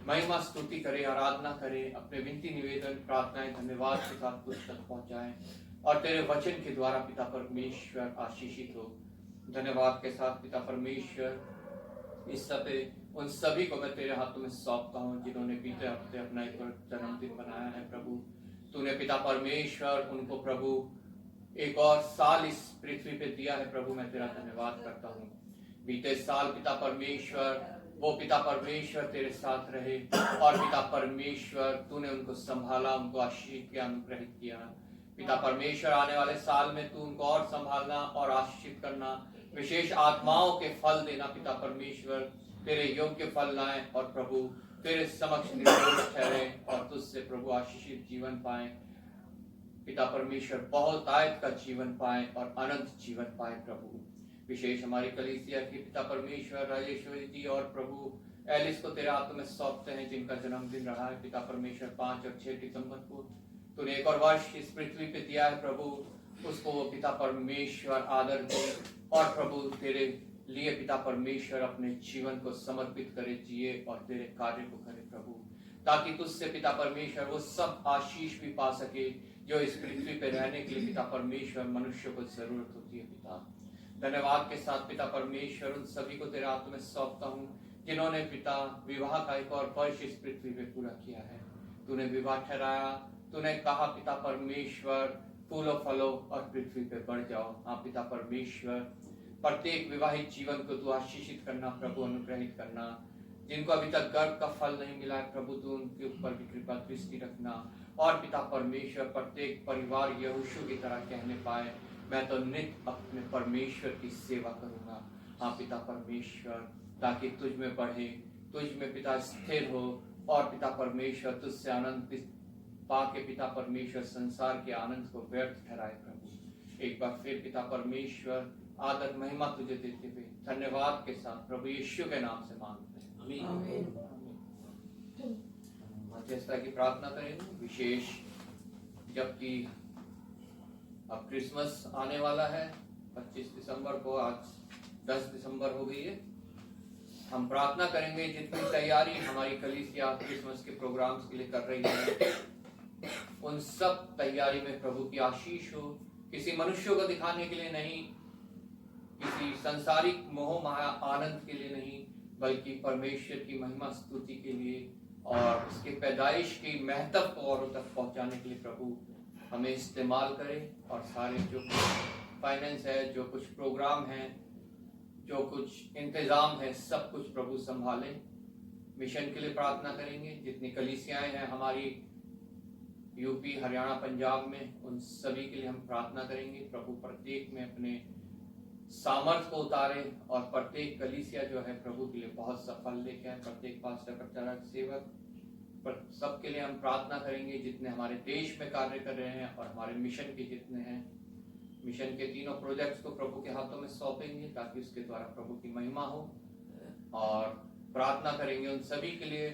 महिमा स्तुति करे, आराधना करे, अपने विनती निवेदन प्रार्थनाएं धन्यवाद के साथ तुझ तक पहुंचाएं और तेरे वचन के द्वारा पिता परमेश्वर आशीषित हो। धन्यवाद के साथ पिता परमेश्वर इस समय उन सभी को मैं तेरे हाथों में सौंपता हूँ जिन्होंने बीते हफ्ते अपना एक जन्मदिन बनाया है। प्रभु तूने पिता परमेश्वर उनको प्रभु एक और साल इस पृथ्वी पे दिया है। प्रभु मैं तेरा धन्यवाद करता हूँ। बीते साल पिता परमेश्वर वो पिता परमेश्वर तेरे साथ रहे और पिता परमेश्वर तूने उनको संभाला, उनको आशीष किया, अनुग्रहित किया। पिता परमेश्वर आने वाले साल में तू उनको और संभालना और आशीषित करना, विशेष आत्माओं के फल देना पिता परमेश्वर, तेरे योग्य फल लाए और प्रभु तेरे समक्ष निर्दोष ठहरे और तुझसे प्रभु आशीषित जीवन पाए। पिता परमेश्वर बहुत आयत का जीवन पाए और अनंत जीवन पाए। प्रभु विशेष हमारी कलीसिया की पिता परमेश्वर राजेश्वरी जी और प्रभु एलिस को तेरे हाथों में सौंपते हैं जिनका जन्मदिन रहा है। पिता परमेश्वर 5 और 6 दिसंबर को तूने एक और वर्ष इस पृथ्वी पे दिया है। प्रभु उसको पिता परमेश्वर आदर दे और प्रभु तेरे लिए पिता परमेश्वर अपने जीवन को समर्पित करे, जिए और तेरे कार्य को करे प्रभु, ताकि तुझसे पिता परमेश्वर वो सब आशीष भी पा सके जो इस पृथ्वी पे रहने के लिए पिता परमेश्वर मनुष्य को जरूरत होती है। पिता धन्यवाद के साथ पिता परमेश्वर उन सभी को तेरे हाथों में सौंपता हूँ जिन्होंने पिता विवाह का एक और वर्ष इस पृथ्वी पे पूरा किया है। तूने विवाह ठहराया, तूने कहा पिता परमेश्वर फूलों फलों और पृथ्वी पे बढ़ जाओ। हाँ पिता परमेश्वर प्रत्येक विवाहित जीवन को तू आशीषित करना प्रभु, अनुग्रहित करना। जिनको अभी तक गर्भ का फल नहीं मिला है प्रभु तू उनके ऊपर भी कृपा दृष्टि रखना और पिता परमेश्वर प्रत्येक परिवार यहोशू की तरह कहने पाए मैं तो नित्य अपने परमेश्वर की सेवा करूंगा। हाँ पिता परमेश्वर ताकि तुझ में बढ़े, तुझ में पिता स्थिर हो और पिता परमेश्वर तुझसे आनंद पाके पिता परमेश्वर संसार के आनंद को व्यर्थ ठहराए। प्रभु एक बार फिर पिता परमेश्वर आदर महिमा तुझे देते हुए धन्यवाद के साथ प्रभु यीशु के नाम से मांगते हैं, आमीन। मध्यस्थता की प्रार्थना करेंगे। विशेष जबकि अब क्रिसमस आने वाला है 25 दिसंबर को, आज 10 दिसंबर हो गई है। हम प्रार्थना करेंगे जितनी तैयारी हमारी कलीसिया क्रिसमस के प्रोग्राम्स के लिए कर रही है उन सब तैयारी में प्रभु की आशीष हो। किसी मनुष्य को दिखाने के लिए नहीं, किसी संसारिक मोह माया आनंद के लिए नहीं, बल्कि परमेश्वर की महिमा स्तुति के लिए और उसके पैदाइश की महत्व को औरों तक पहुंचाने के लिए प्रभु हमें इस्तेमाल करे। और सारे जो कुछ फाइनेंस है, जो कुछ प्रोग्राम है, जो कुछ इंतजाम है, सब कुछ प्रभु संभाले। मिशन के लिए प्रार्थना करेंगे। जितनी कलीसियाएं हैं हमारी यूपी, हरियाणा, पंजाब में, उन सभी के लिए हम प्रार्थना करेंगे। प्रभु प्रत्येक में अपने सामर्थ को उतारे और प्रत्येक कलीसिया जो है प्रभु के लिए बहुत सफल लेके आए। प्रत्येक पास्टर, प्रचारक, सेवक पर सबके लिए हम प्रार्थना करेंगे जितने हमारे देश में कार्य कर रहे हैं और हमारे मिशन के जितने हैं। मिशन के तीनों प्रोजेक्ट्स को प्रभु के हाथों में सौंपेंगे ताकि उसके द्वारा प्रभु की महिमा हो। और प्रार्थना करेंगे उन सभी के लिए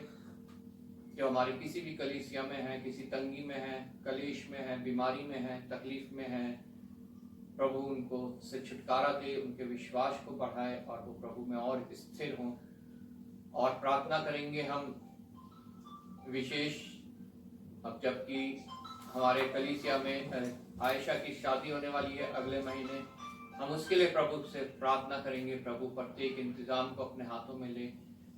जो हमारी किसी भी कलीसिया में है, किसी तंगी में है, कलेश में है, बीमारी में है, तकलीफ में है। प्रभु उनको से छुटकारा दे, उनके विश्वास को बढ़ाए और वो प्रभु में और स्थिर हों। और प्रार्थना करेंगे हम विशेष अब जबकि हमारे कलीसिया में आयशा की शादी होने वाली है अगले महीने, हम उसके लिए प्रभु से प्रार्थना करेंगे। प्रभु प्रत्येक इंतजाम को अपने हाथों में ले,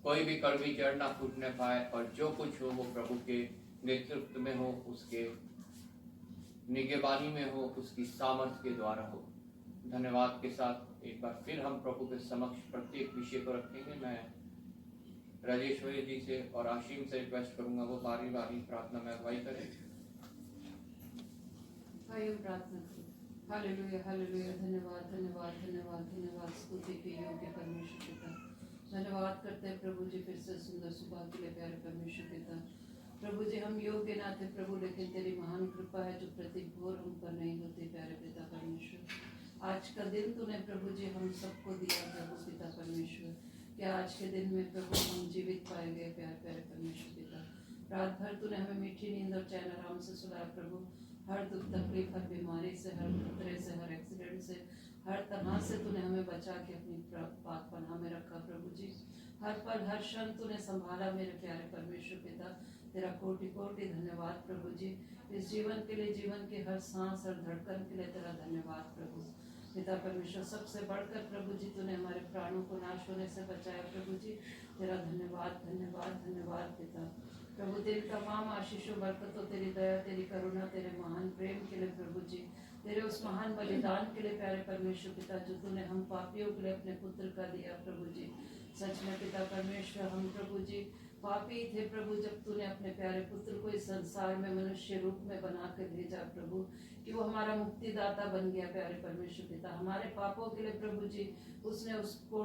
कोई भी कड़वी जड़ ना फूटने पाए और जो कुछ हो वो प्रभु के नेतृत्व में हो, उसके निगरानी में हो, उसकी सामर्थ्य के द्वारा हो। धन्यवाद के साथ एक बार फिर हम प्रभु के समक्ष प्रत्येक विषय को रखेंगे। मैं राजेश्वरी जी से और आशीम से रिक्वेस्ट करूंगा वो बारी बारी प्रार्थना में अगुवाई करें। आइए प्रार्थना करें। Hallelujah hallelujah. धन्यवाद धन्यवाद धन्यवाद धन्यवाद। स्तुति के योग्य परमेश्वर पिता, धन्यवाद करते हैं प्रभु जी फिर से सुंदर सुबह के लिए प्यारे परमेश्वर पिता। प्रभु जी हम योग्य ना थे प्रभु, लेकिन तेरी महान कृपा है जो प्रति भोर हम पर नहीं होती प्यारे पिता परमेश्वर। आज का दिन तूने प्रभु जी हम सबको दिया प्रभु पिता परमेश्वर, क्या आज के दिन में प्रभु हम जीवित पाए गए प्यारे प्यारे परमेश्वर पिता। रात भर तूने हमें मीठी नींद और चैन आराम से सुलाया प्रभु। हर दुख तकलीफ, हर बीमारी से, हर खतरे से, हर एक्सीडेंट से, हर तरह से तूने हमें बचा के अपनी पाक पनाह में रखा प्रभु जी। हर पल हर क्षण तूने संभाला मेरे प्यारे परमेश्वर पिता। तेरा कोटि कोटि धन्यवाद प्रभु जी। इस जीवन के लिए, जीवन के हर सांस हर धड़कन के लिए तेरा धन्यवाद प्रभु पिता परमेश्वर। सबसे बढ़कर प्रभु जी तूने हमारे प्राणों को नाश होने से बचाया प्रभु जी। तेरा धन्यवाद धन्यवाद धन्यवाद पिता। प्रभु तेरी तमाम आशीषों बरकतों, तेरी दया, तेरी करुणा, तेरे महान प्रेम के लिए प्रभु जी, तेरे उस महान बलिदान के लिए प्यारे परमेश्वर पिता, जो तूने हम पापियों के लिए अपने पुत्र का दिया प्रभु जी। सच में पिता परमेश्वर हम प्रभु जी पापी थे प्रभु, जब तूने अपने प्यारे पुत्र को इस संसार में मनुष्य रूप में बना कर भेजा प्रभु, कि वो हमारा मुक्तिदाता बन गया प्यारे परमेश्वर पिता। हमारे पापों के लिए प्रभु जी उसने उसको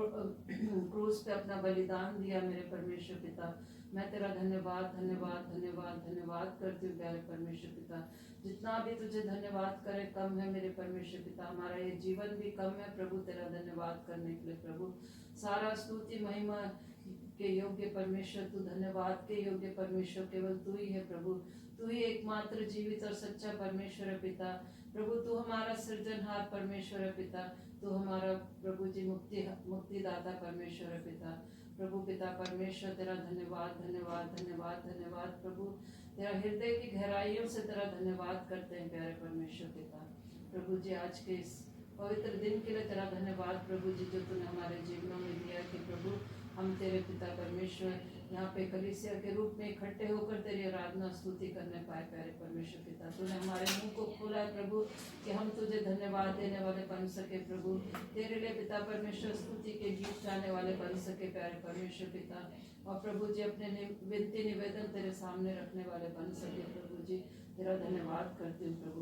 क्रूस पे अपना बलिदान दिया मेरे परमेश्वर पिता। मैं तेरा धन्यवाद धन्यवाद धन्यवाद धन्यवाद करती हूँ प्यारे परमेश्वर पिता। जितना भी तुझे धन्यवाद करे कम है मेरे परमेश्वर पिता। हमारा ये जीवन भी कम है प्रभु तेरा धन्यवाद करने के लिए प्रभु। सारा स्तुति महिमा के योग्य परमेश्वर तू, धन्यवाद के योग्य परमेश्वर केवल तू ही है प्रभु। तू ही एकमात्र जीवित और सच्चा परमेश्वर है पिता। प्रभु तू हमारा सृजनहार परमेश्वर है पिता। तू हमारा प्रभु जी मुक्तिदाता परमेश्वर है पिता। प्रभु पिता परमेश्वर तेरा धन्यवाद धन्यवाद धन्यवाद धन्यवाद प्रभु। तेरा हृदय की गहराइयों से तेरा धन्यवाद करते हैं प्यारे परमेश्वर पिता। प्रभु जी आज के इस पवित्र दिन के लिए तेरा धन्यवाद प्रभु जी, जो तूने हमारे जीवनों में दिया कि प्रभु हम तेरे पिता परमेश्वर यहाँ पे कलीसिया के रूप में इकट्ठे होकर तेरी आराधना स्तुति करने पाए प्यारे परमेश्वर पिता। तूने हमारे मुंह को खोला है प्रभु, कि हम तुझे धन्यवाद देने वाले बन सके प्रभु। तेरे लिए पिता परमेश्वर स्तुति के गीत गाने वाले बन सके प्यारे परमेश्वर पिता। और प्रभु जी अपने विनती निवेदन तेरे सामने रखने वाले बन सके प्रभु जी। तेरा धन्यवाद करती हूँ प्रभु।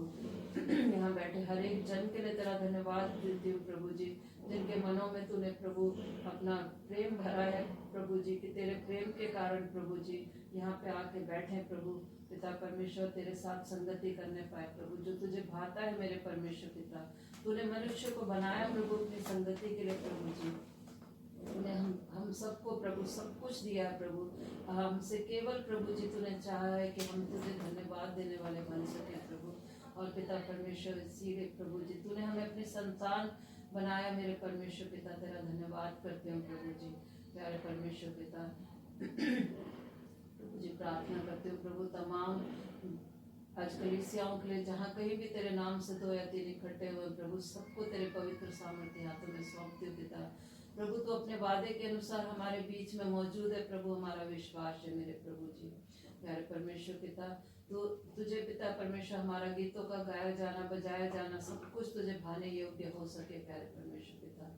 यहाँ बैठे हर एक जन के लिए तेरा धन्यवाद देती हूँ प्रभु जी, जिनके मनों में तूने प्रभु अपना प्रेम भरा है प्रभु जी, कि तेरे प्रेम के कारण प्रभु जी यहाँ पे आके बैठे प्रभु पिता परमेश्वर, तेरे साथ संगति करने पाए प्रभु, जो तुझे भाता है मेरे परमेश्वर पिता। तूने मनुष्य को बनाया प्रभु अपनी संगति के लिए प्रभु जी। तूने हम सबको प्रभु सब कुछ दिया है प्रभु। हमसे केवल प्रभु जी तूने चाहा है कि हम तुझे धन्यवाद देने वाले बन सके प्रभु। और पिता परमेश्वर इसीलिए प्रभु जी तूने हमें अपनी संतान बनाया मेरे परमेश्वर पिता। तेरा धन्यवाद करते हैं प्रभु जी प्यारे परमेश्वर पिता। प्रभु जी प्रार्थना करते हो प्रभु तमाम आज कलीसियाओं के लिए, जहाँ कहीं भी तेरे नाम से दो या तीन इकट्ठे हुए प्रभु, सबको तेरे पवित्र सामर्थ्य हाथों में सौंपती हूँ पिता। प्रभु तो अपने वादे के अनुसार हमारे बीच में मौजूद है प्रभु, हमारा विश्वास है मेरे प्रभु जी प्यारे परमेश्वर पिता। तो तुझे पिता परमेश्वर हमारा गीतों का गाया जाना बजाया जाना सब कुछ तुझे भाने योग्य हो सके प्यारे परमेश्वर पिता।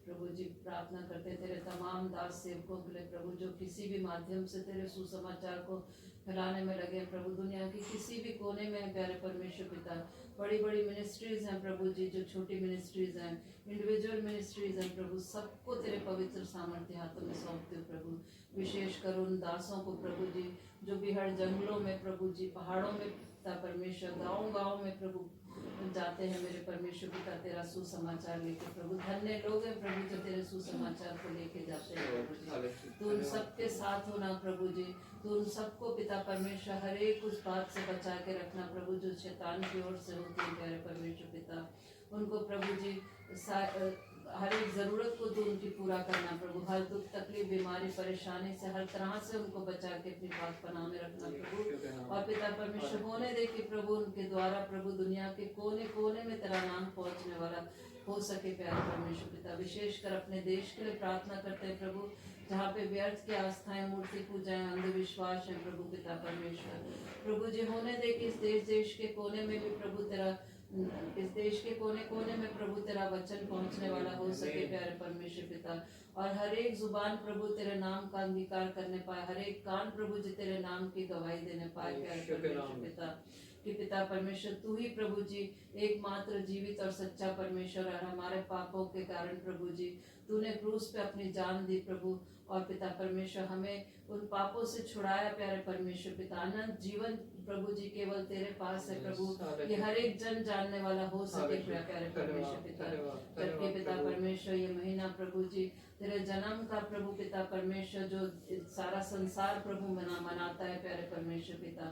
प्रभु जी प्रार्थना करते तेरे तमाम दास सेवकों के लिए प्रभु, जो किसी भी माध्यम से तेरे सुसमाचार को फैलाने में लगे प्रभु, दुनिया की किसी भी कोने में है प्यारे परमेश्वर पिता। बड़ी बड़ी मिनिस्ट्रीज हैं प्रभु जी, जो छोटी मिनिस्ट्रीज हैं, इंडिविजुअल मिनिस्ट्रीज हैं प्रभु, सबको तेरे पवित्र सामर्थ्य हाथों में सौंपते हो प्रभु। विशेष कर उन दासों को प्रभु जी, जो भी हर जंगलों में प्रभु जी, पहाड़ों में पिता परमेश्वर, गाँव में प्रभु जाते हैं मेरे परमेश्वर पिता तेरा सुसमाचार लेके प्रभु। धन्य लोग हैं प्रभु जो तेरे सुसमाचार को लेके जाते हैं प्रभु जी। तू उन सबके साथ होना प्रभु जी। तू उन सबको पिता परमेश्वर हर एक उस बात से बचा के रखना प्रभु, जो शैतान की ओर से होती है प्यारे परमेश्वर पिता। उनको प्रभु जी हर एक ज़रूरत को तू उनकी पूरा करना प्रभु। हर दुख तकलीफ बीमारी परेशानी से हर तरह से उनको बचा के अपनी पाक पनाह में रखना प्रभु। और पिता परमेश्वर होने दे कि प्रभु उनके द्वारा प्रभु दुनिया के कोने कोने में तेरा नाम पहुंचने वाला हो सके प्यारे परमेश्वर पिता। विशेषकर अपने देश के लिए प्रार्थना करते हैं प्रभु, जहाँ पे व्यर्थ की आस्थाएं, मूर्ति पूजाएं, अंधविश्वास है प्रभु पिता परमेश्वर। प्रभु जी होने दे कि इस देश के कोने में भी प्रभु तेरा, इस देश के कोने कोने में प्रभु तेरा वचन पहुंचने वाला हो सके प्यारे परमेश्वर पिता। और हर एक जुबान प्रभु तेरे नाम का अंगीकार करने पाए, हर एक कान प्रभु जी तेरे नाम की गवाही देने पाए प्यारे परमेश्वर पिता। कि पिता परमेश्वर तू ही प्रभु जी एकमात्र जीवित और सच्चा परमेश्वर है। हमारे पापों के कारण प्रभु जी तूने क्रूस पे अपनी जान दी प्रभु, और पिता परमेश्वर हमें उन पापों से छुड़ाया प्यारे परमेश्वर पिता। अनंत जीवन प्रभु जी केवल तेरे पास है प्रभु, ये हर एक जन जानने वाला हो सके प्यारे परमेश्वर पिता। जबकि पिता परमेश्वर ये महीना प्रभु जी तेरे जन्म का प्रभु पिता परमेश्वर जो सारा संसार प्रभु मनाता है प्यारे परमेश्वर पिता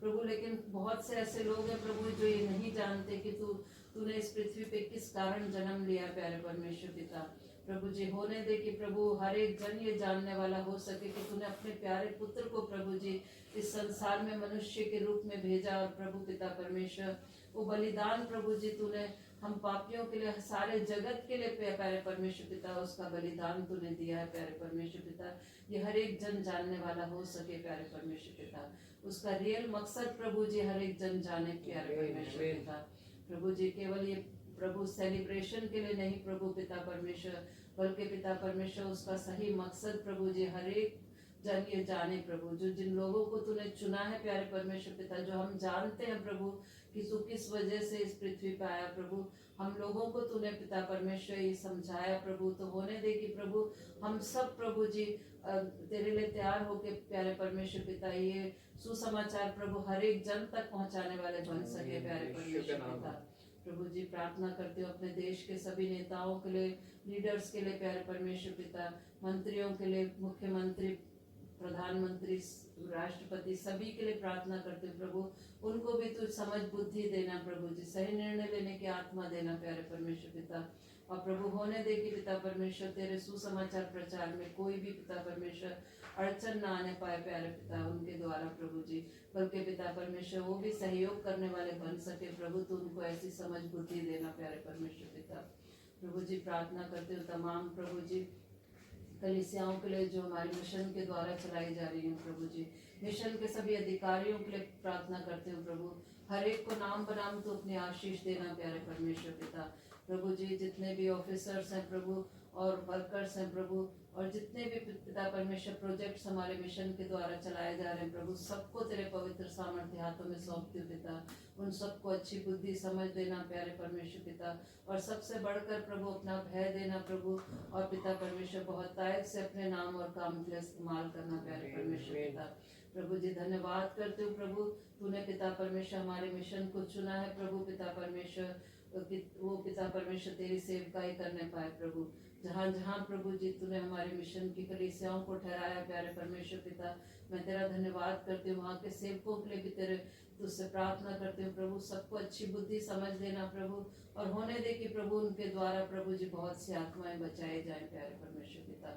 प्रभु, लेकिन बहुत से ऐसे लोग हैं प्रभु जो ये नहीं जानते कि तूने इस पृथ्वी पे किस कारण जन्म लिया प्यारे परमेश्वर पिता प्रभु जी। होने दे कि प्रभु हर एक जन ये जानने वाला हो सके कि तूने अपने प्यारे पुत्र को प्रभु जी इस संसार में मनुष्य के रूप में भेजा, और प्रभु पिता परमेश्वर वो बलिदान प्रभु जी तूने हम पापियों के लिए, सारे जगत के लिए प्यारे परमेश्वर पिता उसका बलिदान तूने दिया है प्यारे परमेश्वर पिता। ये हर एक जन जानने वाला हो सके प्यारे परमेश्वर पिता, उसका रियल मकसद प्रभु जी हर एक जन जाने प्यारे परमेश्वर पिता प्रभु जी। केवल ये प्रभु सेलिब्रेशन के लिए नहीं प्रभु पिता परमेश्वर, बल्कि पिता परमेश्वर उसका सही मकसद प्रभु जी हर एक जन ये जाने प्रभु, जो जिन लोगों को तूने चुना है प्यारे परमेश्वर पिता, जो हम जानते हैं प्रभु कि तू किस वजह से इस पृथ्वी पर आया प्रभु, हम लोगों को तूने पिता परमेश्वर ये समझाया प्रभु। तो होने दे कि प्रभु हम सब प्रभु जी तेरे लिए तैयार होके प्यारे परमेश्वर पिता ये सुसमाचार प्रभु हर एक जन तक पहुंचाने वाले बन सके प्यारे परमेश्वर पिता प्रभु जी। प्रार्थना करते हो अपने देश के सभी नेताओं के लिए, लीडर्स के लिए प्यारे परमेश्वर पिता, मंत्रियों के लिए, मुख्यमंत्री, प्रधानमंत्री, राष्ट्रपति, सभी के लिए प्रार्थना करते हो प्रभु, उनको भी तू समझ बुद्धि देना प्रभु जी, सही निर्णय लेने की आत्मा देना प्यारे परमेश्वर पिता। और प्रभु होने दे कि पिता परमेश्वर तेरे सुसमाचार प्रचार में कोई भी पिता परमेश्वर अड़चन ना आने पाए प्यारे पिता उनके द्वारा प्रभु जी, बल्कि पिता परमेश्वर वो भी सहयोग करने वाले बन सके प्रभु, तो उनको ऐसी समझ बुद्धि देना प्यारे परमेश्वर पिता प्रभु जी। प्रार्थना करते हो तमाम प्रभु जी कलीसियाओं के लिए जो हमारे मिशन के द्वारा चलाई जा रही है प्रभु जी, मिशन के सभी अधिकारियों के लिए प्रार्थना करते हो प्रभु, हर एक को नाम बनाम तो अपनी आशीष देना प्यारे परमेश्वर पिता प्रभु जी। जितने भी ऑफिसर्स हैं प्रभु और वर्कर्स हैं प्रभु, और जितने भी पिता परमेश्वर प्रोजेक्ट्स हमारे मिशन के द्वारा चलाए जा रहे हैं प्रभु, सबको तेरे पवित्र सामर्थ्य हाथों में सौंपते हो पिता, उन सबको अच्छी बुद्धि समझ देना प्यारे परमेश्वर पिता, और सबसे बढ़कर प्रभु अपना भय देना प्रभु, और पिता परमेश्वर बहुत तायद से अपने नाम और काम के लिए इस्तेमाल करना प्यारे परमेश्वर पिता प्रभु जी। धन्यवाद करते हो प्रभु, तूने पिता परमेश्वर हमारे मिशन को चुना है प्रभु पिता परमेश्वर, वो पिता परमेश्वर तेरी सेवकाई करने पाए प्रभु, जहाँ जहाँ प्रभु जी तूने हमारे मिशन की कलीसियाओं को ठहराया प्यारे परमेश्वर पिता, मैं तेरा धन्यवाद करती हूँ। वहाँ के सेवकों के लिए भी तेरे तुझसे प्रार्थना करते हूँ प्रभु, सबको अच्छी बुद्धि समझ देना प्रभु, और होने दे कि प्रभु उनके द्वारा प्रभु जी बहुत सी आत्माएं बचाई जाए प्यारे परमेश्वर पिता।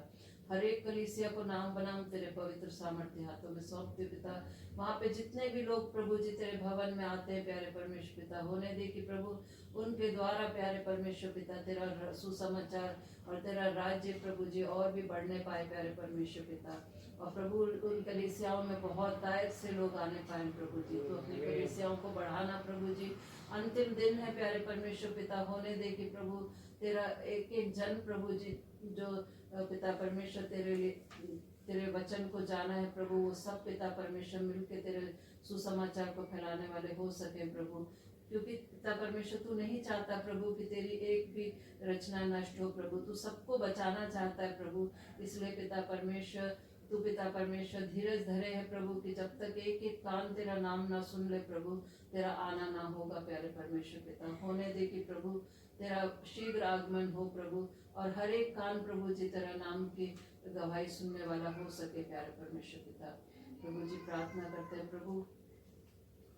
हर एक कलीसिया को नाम बनाम तेरे पवित्र सामर्थ्य हाथों में सौंपते पिता, वहाँ पे जितने भी लोग प्रभु जी तेरे भवन में आते हैं प्यारे परमेश्वर पिता, होने दे कि प्रभु उनके द्वारा प्यारे परमेश्वर पिता तेरा सुसमाचार और तेरा राज्य प्रभु जी और भी बढ़ने पाए प्यारे परमेश्वर पिता, और प्रभु उन कलीसियाओं में बहुत दायक से लोग आने पाए प्रभु जी, तो अपनी कलीसियाओं को बढ़ाना प्रभु जी। अंतिम दिन है प्यारे परमेश्वर पिता, होने दे कि प्रभु तेरा एक एक जन प्रभु जी जो पिता परमेश्वर तेरे वचन को जाना है प्रभु, वो सब पिता परमेश्वर मिलके तेरे सुसमाचार को फैलाने वाले हो सके प्रभु, क्योंकि पिता परमेश्वर तू नहीं चाहता प्रभु कि तेरी एक भी रचना नष्ट हो प्रभु, तू सबको बचाना चाहता है प्रभु। इसलिए पिता परमेश्वर तू पिता परमेश्वर धीरज धरे है प्रभु कि जब तक एक एक कान तेरा नाम ना सुन ले प्रभु, तेरा आना ना होगा प्यारे परमेश्वर पिता। होने दे कि प्रभु तेरा शीघ्र आगमन हो प्रभु, और हर एक कान प्रभु जी तेरा नाम की गवाही सुनने वाला हो सके प्यारे परमेश्वर पिता प्रभु जी। प्रार्थना करते हैं प्रभु,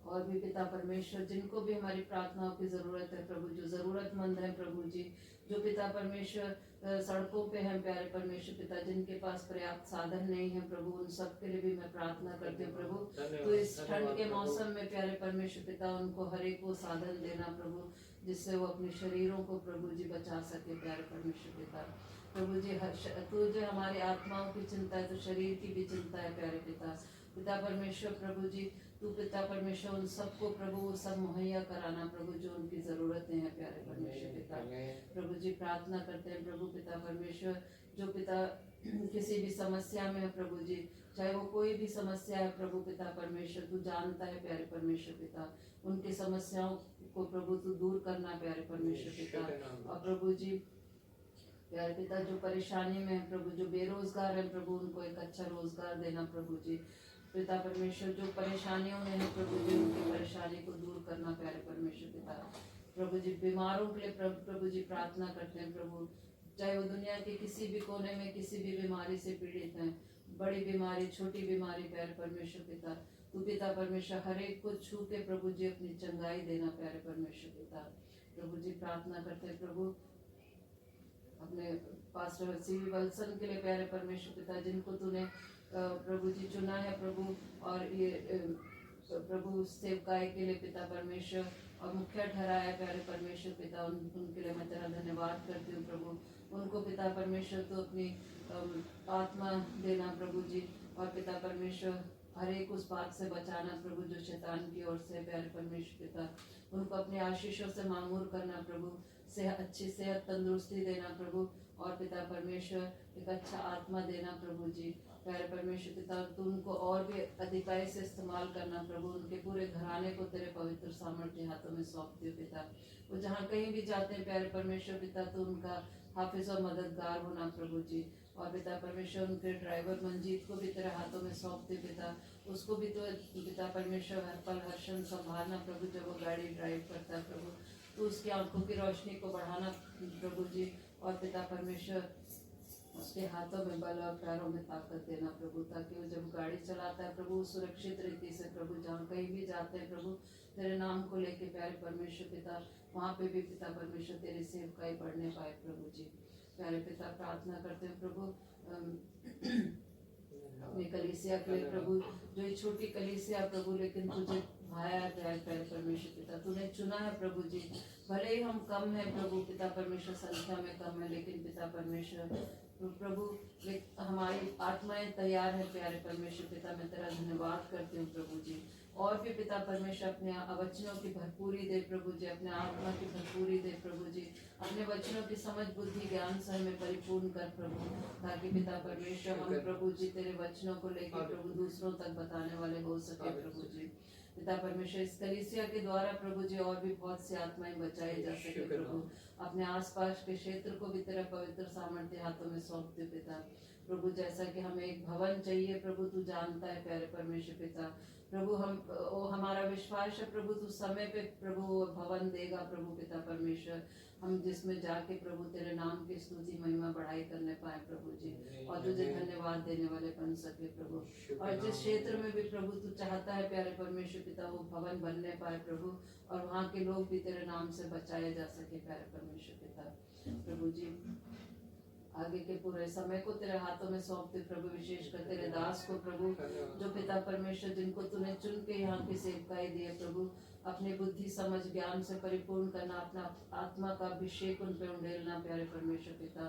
और भी पिता परमेश्वर जिनको भी हमारी प्रार्थनाओं की जरूरत है प्रभु, जो जरूरतमंद है प्रभु जी, जो पिता परमेश्वर सड़कों पे हैं प्यारे परमेश्वर पिता, जिनके पास पर्याप्त साधन नहीं है प्रभु, उन सब के लिए भी मैं प्रार्थना करती हूँ प्रभु। तो इस ठंड के मौसम में प्यारे परमेश्वर पिता उनको हर एक को साधन देना प्रभु, जिससे वो अपने शरीरों को प्रभु जी बचा सके प्यारे परमेश्वर पिता प्रभु जी। तुझे हमारी आत्माओं की चिंता है तो शरीर की भी चिंता है प्यारे पिता परमेश्वर प्रभु जी। तू पिता परमेश्वर उन सबको प्रभु वो सब मुहैया कराना प्रभु जो उनकी जरूरतें हैं प्यारे परमेश्वर पिता प्रभु जी प्रार्थना करते हैं प्रभु पिता परमेश्वर, जो पिता किसी भी समस्या में है प्रभु जी, चाहे वो कोई भी समस्या है प्रभु पिता परमेश्वर, तू जानता है प्यारे परमेश्वर पिता, उनकी समस्याओं को प्रभु तू दूर करना प्यारे परमेश्वर पिता। और प्रभु जी प्यारे पिता, जो परेशानी में है प्रभु, जो बेरोजगार है प्रभु, उनको एक अच्छा रोजगार देना प्रभु जी। पिता परमेश्वर, जो परेशानियों में है प्रभु जी, उनकी परेशानी को दूर करना प्यारे परमेश्वर पिता। प्रभु जी बीमारों के लिए प्रभु जी प्रार्थना करते हैं प्रभु, चाहे वो दुनिया के किसी भी कोने में किसी भी बीमारी से पीड़ित हैं, बड़ी बीमारी छोटी बीमारी प्यारे परमेश्वर पिता, तू पिता परमेश्वर हर एक को छू के प्रभु जी अपनी चंगाई देना प्यारे परमेश्वर पिता। प्रभु जी प्रार्थना करते हैं प्रभु अपने पास्टर सीवी वल्सन के लिए प्यारे परमेश्वर पिता, जिनको तूने प्रभु जी चुना है प्रभु, और ये प्रभु सेवकाई के लिए पिता परमेश्वर और मुख्य ठहराया प्यारे परमेश्वर पिता, उनके लिए मैं तेरा धन्यवाद करती हूँ प्रभु। उनको पिता परमेश्वर तो अपनी आत्मा देना प्रभु जी, और पिता परमेश्वर हर एक उस बात से बचाना प्रभु जो शैतान की ओर से प्यारे परमेश्वर पिता, उनको अपने आशीषों से मामूर करना प्रभु, अच्छी सेहत तंदुरुस्ती देना प्रभु, और पिता परमेश्वर एक अच्छा आत्मा देना प्रभु जी प्यारे परमेश्वर पिता, तो उनको और भी अधिकाई से इस्तेमाल करना प्रभु, उनके पूरे घराने को तेरे पवित्र सामर्थ्य हाथों में सौंपती हूँ पिता। वो जहाँ कहीं भी जाते हैं प्यारे परमेश्वर पिता, तो उनका हाफिज और मददगार होना प्रभु जी, और पिता परमेश्वर उनके ड्राइवर मंजीत को भी तेरे हाथों में सौंपते पिता, उसको भी तो पिता परमेश्वर हर पल हर क्षण संभालना प्रभु, जब वो गाड़ी ड्राइव करता है प्रभु, तो उसकी आंखों की रोशनी को बढ़ाना प्रभु जी, और पिता परमेश्वर उसके हाथों में बल और पैरों में ताकत देना प्रभु, ताकि वो जब गाड़ी चलाता है प्रभु सुरक्षित रीति से प्रभु, जहाँ कहीं भी जाते हैं प्रभु तेरे नाम को लेके प्यारे परमेश्वर पिता, वहाँ पे भी पिता परमेश्वर तेरी सेवकाई बढ़ने पाए प्रभु जी। प्यारे पिता प्रार्थना करते हैं प्रभु अपनी कलीसिया के लिए प्रभु, जो ये छोटी कलीसिया प्रभु, लेकिन तुझे भाया प्यारे परमेश्वर पिता, तूने चुना है प्रभु जी, भले ही हम कम है प्रभु पिता परमेश्वर, संख्या में कम है, लेकिन पिता परमेश्वर प्रभु हमारी आत्माएं तैयार है प्यारे परमेश्वर पिता, मैं तेरा धन्यवाद करती हूँ प्रभु जी। और भी पिता परमेश्वर अपने वचनों की भरपूरी दे प्रभु जी, अपने आत्मा की भरपूरी दे प्रभु जी, अपने वचनों की समझ बुद्धि ज्ञान से हमें परिपूर्ण कर प्रभु, ताकि पिता परमेश्वर हम प्रभु जी तेरे वचनों को लेकर प्रभु दूसरों तक बताने वाले हो सके प्रभु जी। पिता परमेश्वर इस कलीसिया के द्वारा प्रभु जी और भी बहुत सी आत्माएं बचाई जा सके प्रभु, अपने आसपास के क्षेत्र को भी तेरा पवित्र सामर्थ्य हाथों में सौंपते पिता प्रभु, जैसा कि हमें एक भवन चाहिए प्रभु, तू जानता है प्यारे परमेश्वर पिता प्रभु, हमारा विश्वास है प्रभु, तू समय पे प्रभु भवन देगा प्रभु पिता परमेश्वर, हम जिसमें जाके प्रभु तेरे नाम की स्तुति महिमा बढ़ाई करने पाए प्रभु जी, और तुझे धन्यवाद देने वाले बन सके प्रभु। और जिस क्षेत्र में भी प्रभु तू चाहता है प्यारे परमेश्वर पिता, वो भवन बनने पाए प्रभु, और वहाँ के लोग भी तेरे नाम से बचाए जा सके प्यारे परमेश्वर पिता प्रभु जी। आगे के पूरे समय को तेरे हाथों में सौंपते प्रभु, विशेषकर तेरे दास को प्रभु, जो पिता परमेश्वर जिनको तूने चुन के यहाँ की सेवकाई दी है प्रभु, अपनी बुद्धि समझ ज्ञान से परिपूर्ण करना, अपना आत्मा का अभिषेक उन पे उंडेलना प्यारे परमेश्वर पिता।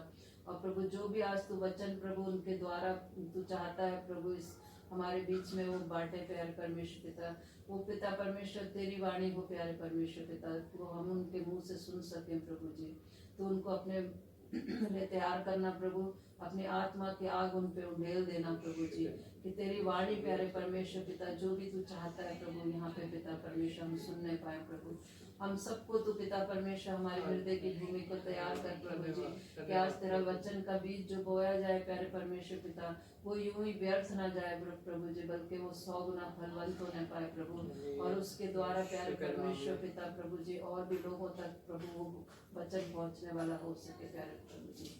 और प्रभु जो भी आज तू वचन प्रभु उनके द्वारा तू चाहता है प्रभु इस हमारे बीच में वो बांटे प्यारे परमेश्वर पिता, वो पिता परमेश्वर तेरी वाणी हो प्यारे परमेश्वर पिता, वो हम उनके मुंह से सुन सकें प्रभु जी। तो उनको अपने लिए तैयार करना प्रभु, अपनी आत्मा की आग उन पे उंडेल देना प्रभु जी, कि तेरी वाणी प्यारे परमेश्वर पिता जो भी तू चाहता है प्रभु यहाँ पे पिता परमेश्वर हम सुनने पाए प्रभु। हम सबको तू पिता परमेश्वर हमारे हृदय की भूमि को तैयार कर प्रभु जी, कि आज तेरा वचन का बीज जो बोया जाए प्यारे परमेश्वर पिता, वो यूं ही व्यर्थ ना जाए प्रभु जी, बल्कि वो 100 गुना फलवंत होने पाए प्रभु, और उसके द्वारा प्यारे परमेश्वर पिता प्रभु जी और भी लोगों तक प्रभु वो वचन पहुंचने वाला हो सके प्यारे प्रभु जी।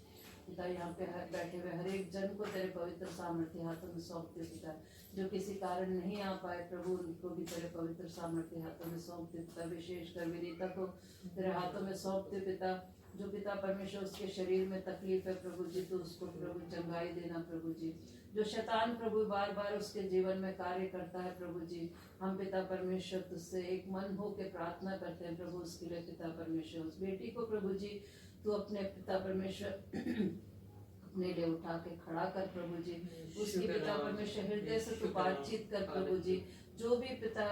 पिता यहाँ पे बैठे हुए हर एक जन को तेरे पवित्र सामर्थ्य हाथों में सौंपते पिता, जो किसी कारण नहीं आ पाए प्रभु उनको भी तेरे पवित्र सामर्थ्य हाथों में सौंपते पिता, विशेषकर विनीता को तेरे हाथों में सौंपते पिता, जो पिता परमेश्वर उसके शरीर में तकलीफ है प्रभु जी, तो उसको प्रभु चंगाई देना प्रभु जी। जो शैतान प्रभु बार बार उसके जीवन में कार्य करता है प्रभु जी, हम पिता परमेश्वर तुझसे एक मन हो के प्रार्थना करते हैं प्रभु उसके लिए पिता परमेश्वर। उस बेटी को प्रभु जी तू अपने पिता परमेश्वर अपने लिए उठा के खड़ा कर प्रभु जी, उसकी पिता परमेश्वर हृदय से तू बातचीत कर प्रभु जी, जो भी पिता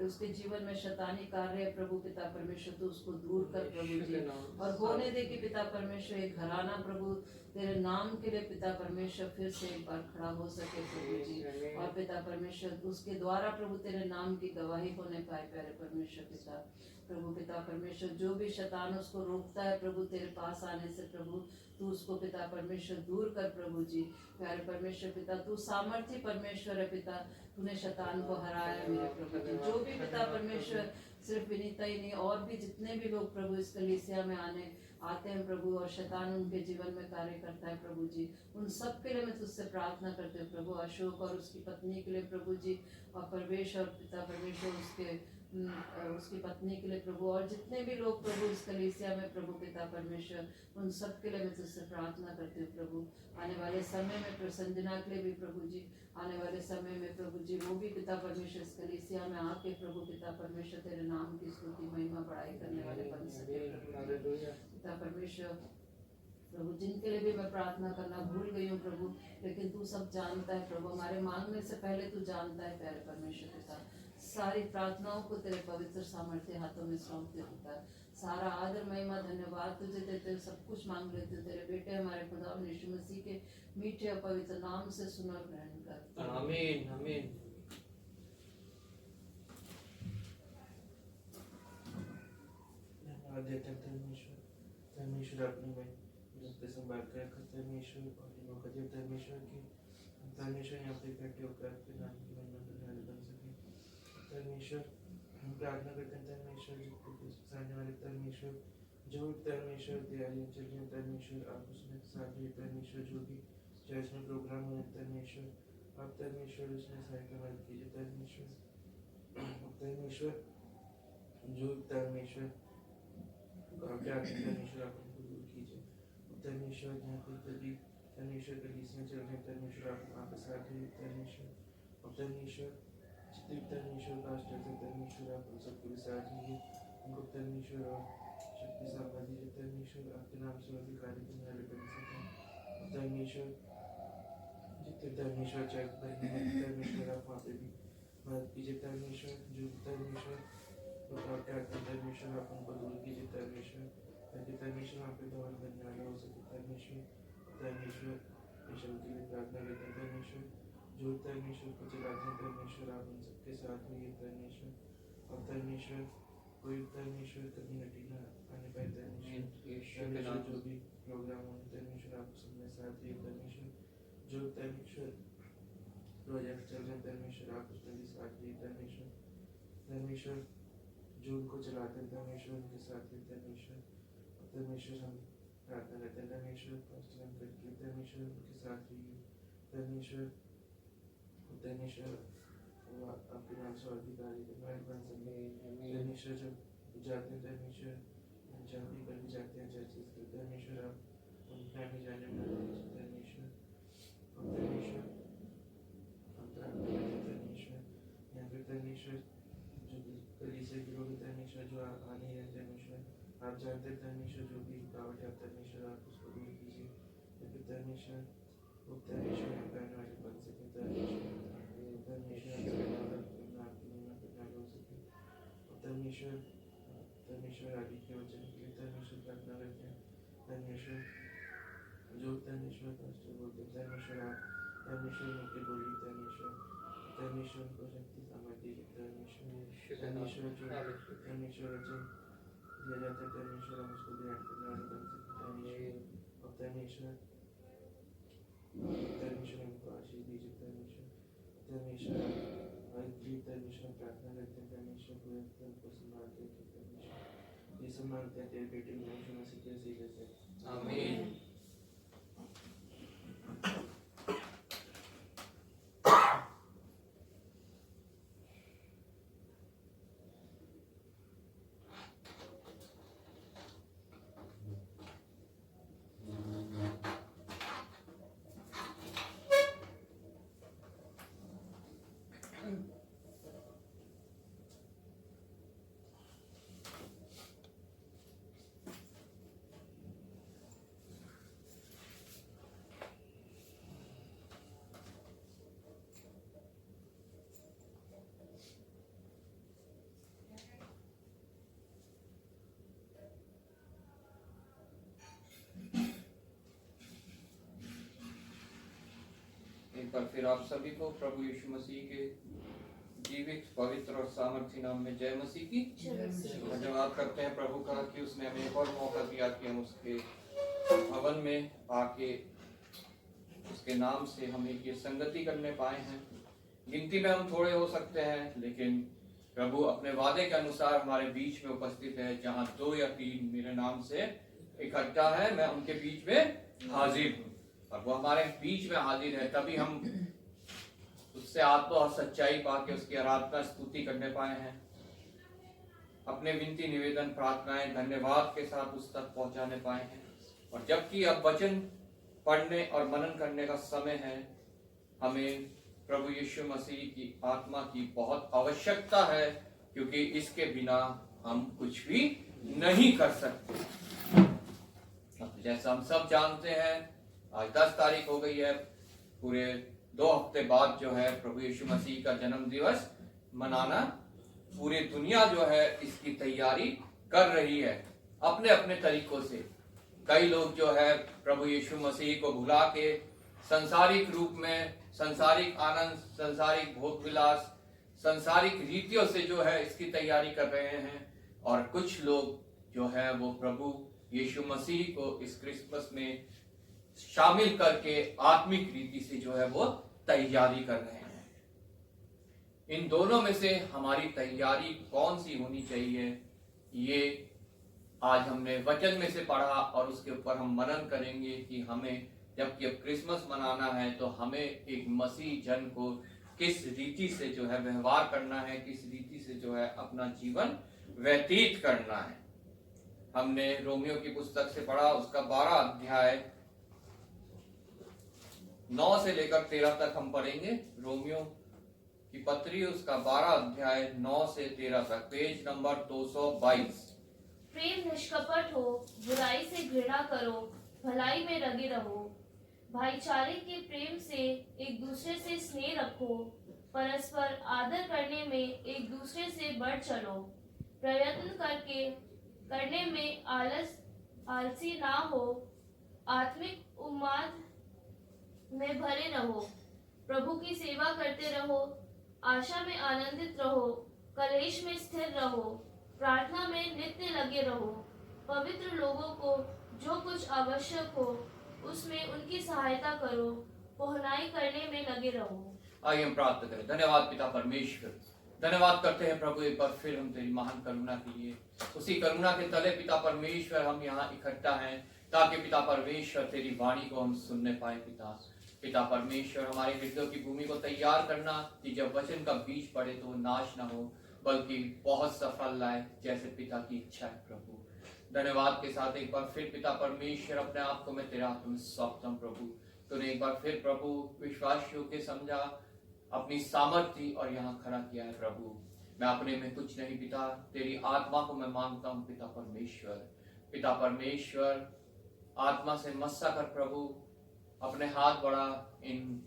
उसके जीवन में शैतानी कार्य है प्रभु पिता परमेश्वर तू उसको दूर कर प्रभु जी, और होने दे कि पिता परमेश्वर एक घराना प्रभु तेरे नाम के लिए पिता परमेश्वर फिर से एक बार खड़ा हो सके प्रभु जी, और पिता परमेश्वर उसके द्वारा प्रभु तेरे नाम की गवाही होने पाए प्यारे परमेश्वर पिता। प्रभु पिता परमेश्वर जो भी शैतान उसको रोकता है प्रभु तेरे पास आने से प्रभु तू उसको पिता परमेश्वर दूर कर प्रभु जी। प्यारे परमेश्वर पिता तू सामर्थ्य परमेश्वर है पिता, तूने शैतान को हराया मेरे प्रभु जी। जो भी पिता परमेश्वर सिर्फ विनीता ही नहीं और भी जितने भी लोग प्रभु इस कलीसिया में आते हैं प्रभु और शैतान उनके जीवन में कार्य करता है प्रभु जी, उन सब के लिए मैं तुझसे प्रार्थना करती हूँ प्रभु। अशोक और उसकी पत्नी के लिए प्रभु जी, और प्रवेश और पिता परमेश्वर उसकी पत्नी के लिए प्रभु, और जितने भी लोग प्रभु इस कलीसिया में प्रभु पिता परमेश्वर उन सब के लिए मैं तुझसे प्रार्थना करती हूँ प्रभु। आने वाले समय में प्रसन्नजना के लिए भी प्रभु जी, आने वाले समय में प्रभु जी वो भी पिता परमेश्वर इस कलीसिया में आके प्रभु पिता परमेश्वर तेरे नाम की स्तुति महिमा बढ़ाई करने वाले बन सके प्रभु पिता परमेश्वर। प्रभु जिनके लिए भी मैं प्रार्थना करना भूल गई हूँ प्रभु, लेकिन तू सब जानता है प्रभु, हमारे मांगने से पहले तू जानता है प्यारे परमेश्वर पिता। सारी प्रार्थनाओं को तेरे पवित्र सामर्थ्य हाथों में सौंपते पिता। सारा आदर महिमा धन्यवाद तुझे देते, सब कुछ मांग लेते तेरे बेटे हमारे खुदा यीशु मसीह के मीठे और पवित्र नाम से सुन और ग्रहण कर, आमीन आमीन। धर्मेश्वर अपनी में संभाल कर धर्मेश्वर और मौका दिया धर्मेश्वर की धर्मेश्वर यहाँ पे इकट्ठे होकर आपके नाम की महिमा करने वाले बन सके। धर्मेश्वर हम प्रार्थना करते हैं धर्मेश्वर सामने वाले धर्मेश्वर जो धर्मेश्वर तैयारियाँ चल रही हैं धर्मेश्वर आप उसमें साथ ही धर्मेश्वर जो भी चर्च में प्रोग्राम हुए धर्मेश्वर आप धर्मेश्वर उसमें सहायता मदद कीजिए धर्मेश्वर जो धर्मेश्वर धर्मेश्वर आप उनको दूर कीजिए धर्मेश्वर यहाँ पे कभी धर्मेश्वर कलीसियाँ चल रहे हैं धर्मेश्वर आप वहाँ पे साथ ही धर्मेश्वर और धर्मेश्वर जितने भी धर्मेश्वर पास्टर्स हैं धर्मेश्वर आप उन सबको भी साथ लीजिए, उनको धर्मेश्वर और शक्ति सामना दीजिए धर्मेश्वर आपके नाम से वही कार्य करने वाले बन सकें। धर्मेश्वर जितने धर्मेश्वर चर्च बने हैं धर्मेश्वर आप वहाँ पे भी मदद कीजिए धर्मेश्वर जो धर्मेश्वर धर्मेश्वर आप उनको दूर कीजिए धर्मेश्वर ताकि धर्मेश्वर वहाँ पे भवन बनने वाला हो सके धर्मेश्वर मिशन के लिए प्रार्थना करते हैं धर्मेश्वर जो धर्मेश्वर को चलाते हैं धर्मेश्वर आप उन सबके साथ होइए धर्मेश्वर और धर्मेश्वर कोई धर्मेश्वर कभी नटी ना आने पाए धर्मेश्वर जो भी प्रोग्राम हो धर्मेश्वर आप सबके साथ होइए धर्मेश्वर जो धर्मेश्वर प्रोजेक्ट चल रहे हैं धर्मेश्वर आप उसमें भी साथ होइए धर्मेश्वर जो उनको चलाते हैं धर्मेश्वर उनके साथ ही धर्मेश्वर हम प्रार्थना करते हैं धर्मेश्वर पास्टर हम करके धर्मेश्वर उनके साथ रहिए धर्मेश्वर आपके नाम से और भी कार्य करने वाले बन सके धर्मेश्वर जब जाते हैं धर्मेश्वर जहाँ भी कभी जाते हैं चर्चेस के धर्मेश्वर आप उनका भी जाने में धर्मेश्वर और धर्मेश्वर हम प्रार्थना करते हैं धर्मेश्वर यहाँ पे धर्मेश्वर जो कलीसिया के लोग धर्मेश्वर जो आ नहीं रहे धर्मेश्वर आप जानते हैं धर्मेश्वर जो भी रुकावट है धर्मेश्वर आप उसको दूर कीजिए ताकि धर्मेश्वर वो धर्मेश्वर हम करने वाले बन सके धर्मेश्वर हो सके और धर्मेश्वर आगे के वचन के लिए धर्मेश्वर प्रार्थना करते हैं धर्मेश्वर जो धर्मेश्वर पास्टर बोलते हैं धर्मेश्वर आप धर्मेश्वर होकर बोलिए धर्मेश्वर को शक्ति सामर्थ्य धर्मेश्वर जो धर्मेश्वर वचन दिया जाता है धर्मेश्वर हम उसको ग्रहण करने वाले बन सकते और धर्मेश्वर हमको आशीष दीजिए धर्मेश्वर धर्मेश्वर प्रार्थना करते हैं धर्मेश्वर पूरे को संभाल के धर्मेश्वर ये सब मांगते हैं तेरे बेटे में यीशु मसीह के सही करते आमीन। एक बार फिर आप सभी को प्रभु यीशु मसीह के जीवित, पवित्र और सामर्थ्य नाम में जय मसीह की धन्यवाद करते हैं प्रभु का कि उसने हमें एक और मौका दिया कि हम उसके भवन में आके उसके नाम से हमें ये संगति करने पाए हैं। गिनती में हम थोड़े हो सकते हैं, लेकिन प्रभु अपने वादे के अनुसार हमारे बीच में उपस्थित है। जहाँ 2 या 3 मेरे नाम से इकट्ठा है, मैं उनके बीच में हाजिर हूँ। और वो हमारे बीच में हाजिर है, तभी हम उससे आत्मा और सच्चाई पाके उसकी आराधना स्तुति करने पाए हैं। अपने विनती, निवेदन, प्रार्थनाएं धन्यवाद के साथ उस तक पहुंचाने पाए हैं। और जबकि अब वचन पढ़ने और मनन करने का समय है, हमें प्रभु यीशु मसीह की आत्मा की बहुत आवश्यकता है, क्योंकि इसके बिना हम कुछ भी नहीं कर सकते। जैसा हम सब जानते हैं, आज 10 तारीख हो गई है। पूरे 2 हफ्ते बाद जो है प्रभु यीशु मसीह का जन्म दिवस मनाना पूरी दुनिया जो है इसकी तैयारी कर रही है अपने अपने तरीकों से। कई लोग जो है प्रभु यीशु मसीह को भुला के संसारिक रूप में, संसारिक आनंद, संसारिक भोग विलास, संसारिक रीतियों से जो है इसकी तैयारी कर रहे हैं। और कुछ लोग जो है वो प्रभु यीशु मसीह को इस क्रिसमस में शामिल करके आत्मिक रीति से जो है वो तैयारी कर रहे हैं। इन दोनों में से हमारी तैयारी कौन सी होनी चाहिए, ये आज हमने वचन में से पढ़ा और उसके ऊपर हम मनन करेंगे कि हमें जबकि अब क्रिसमस मनाना है तो हमें एक मसीह जन को किस रीति से जो है व्यवहार करना है, किस रीति से जो है अपना जीवन व्यतीत करना है। हमने रोमियो की पुस्तक से पढ़ा, उसका 12 अध्याय 9 से लेकर 13 तक हम पढ़ेंगे। रोमियो की पत्री, उसका 12 अध्याय 9 से 13 तक, पेज नंबर 222। प्रेम निष्कपट हो, बुराई से घृणा करो, भलाई में लगे रहो, भाईचारे के प्रेम से एक दूसरे से स्नेह रखो, परस्पर आदर करने में एक दूसरे से बढ़ चलो, प्रयत्न करने में आलसी ना हो, आत्मिक उन्माद में भरे रहो, प्रभु की सेवा करते रहो, आशा में आनंदित रहो, कलेश में स्थिर रहो, प्रार्थना में नित्य लगे रहो, पवित्र लोगों को जो कुछ आवश्यक हो उसमें उनकी सहायता करो, पहुनाई करने में लगे रहो। आइए हम प्रार्थना करें। धन्यवाद पिता परमेश्वर, धन्यवाद करते हैं प्रभु एक बार फिर हम तेरी महान करुणा के लिए। उसी करुणा के तले पिता परमेश्वर हम यहाँ इकट्ठा हैं ताकि पिता परमेश्वर तेरी वाणी को हम सुनने पाए। पिता परमेश्वर हमारे हृदय की भूमि को तैयार करना कि जब वचन का बीज पड़े तो वो नाश ना हो बल्कि बहुत सफल लाए, जैसे पिता की इच्छा है। प्रभु धन्यवाद के साथ एक बार फिर पिता परमेश्वर अपने आप को मैं तेरे हाथ में सौंपता हूं। प्रभु तूने एक बार फिर प्रभु विश्वासियों के समझा, अपनी सामर्थ्य और यहाँ खड़ा किया है। प्रभु मैं अपने में कुछ नहीं पिता, तेरी आत्मा को मैं मांगता हूँ पिता परमेश्वर आत्मा से मस्सा कर प्रभु, अपने हाथ बढ़ा, इन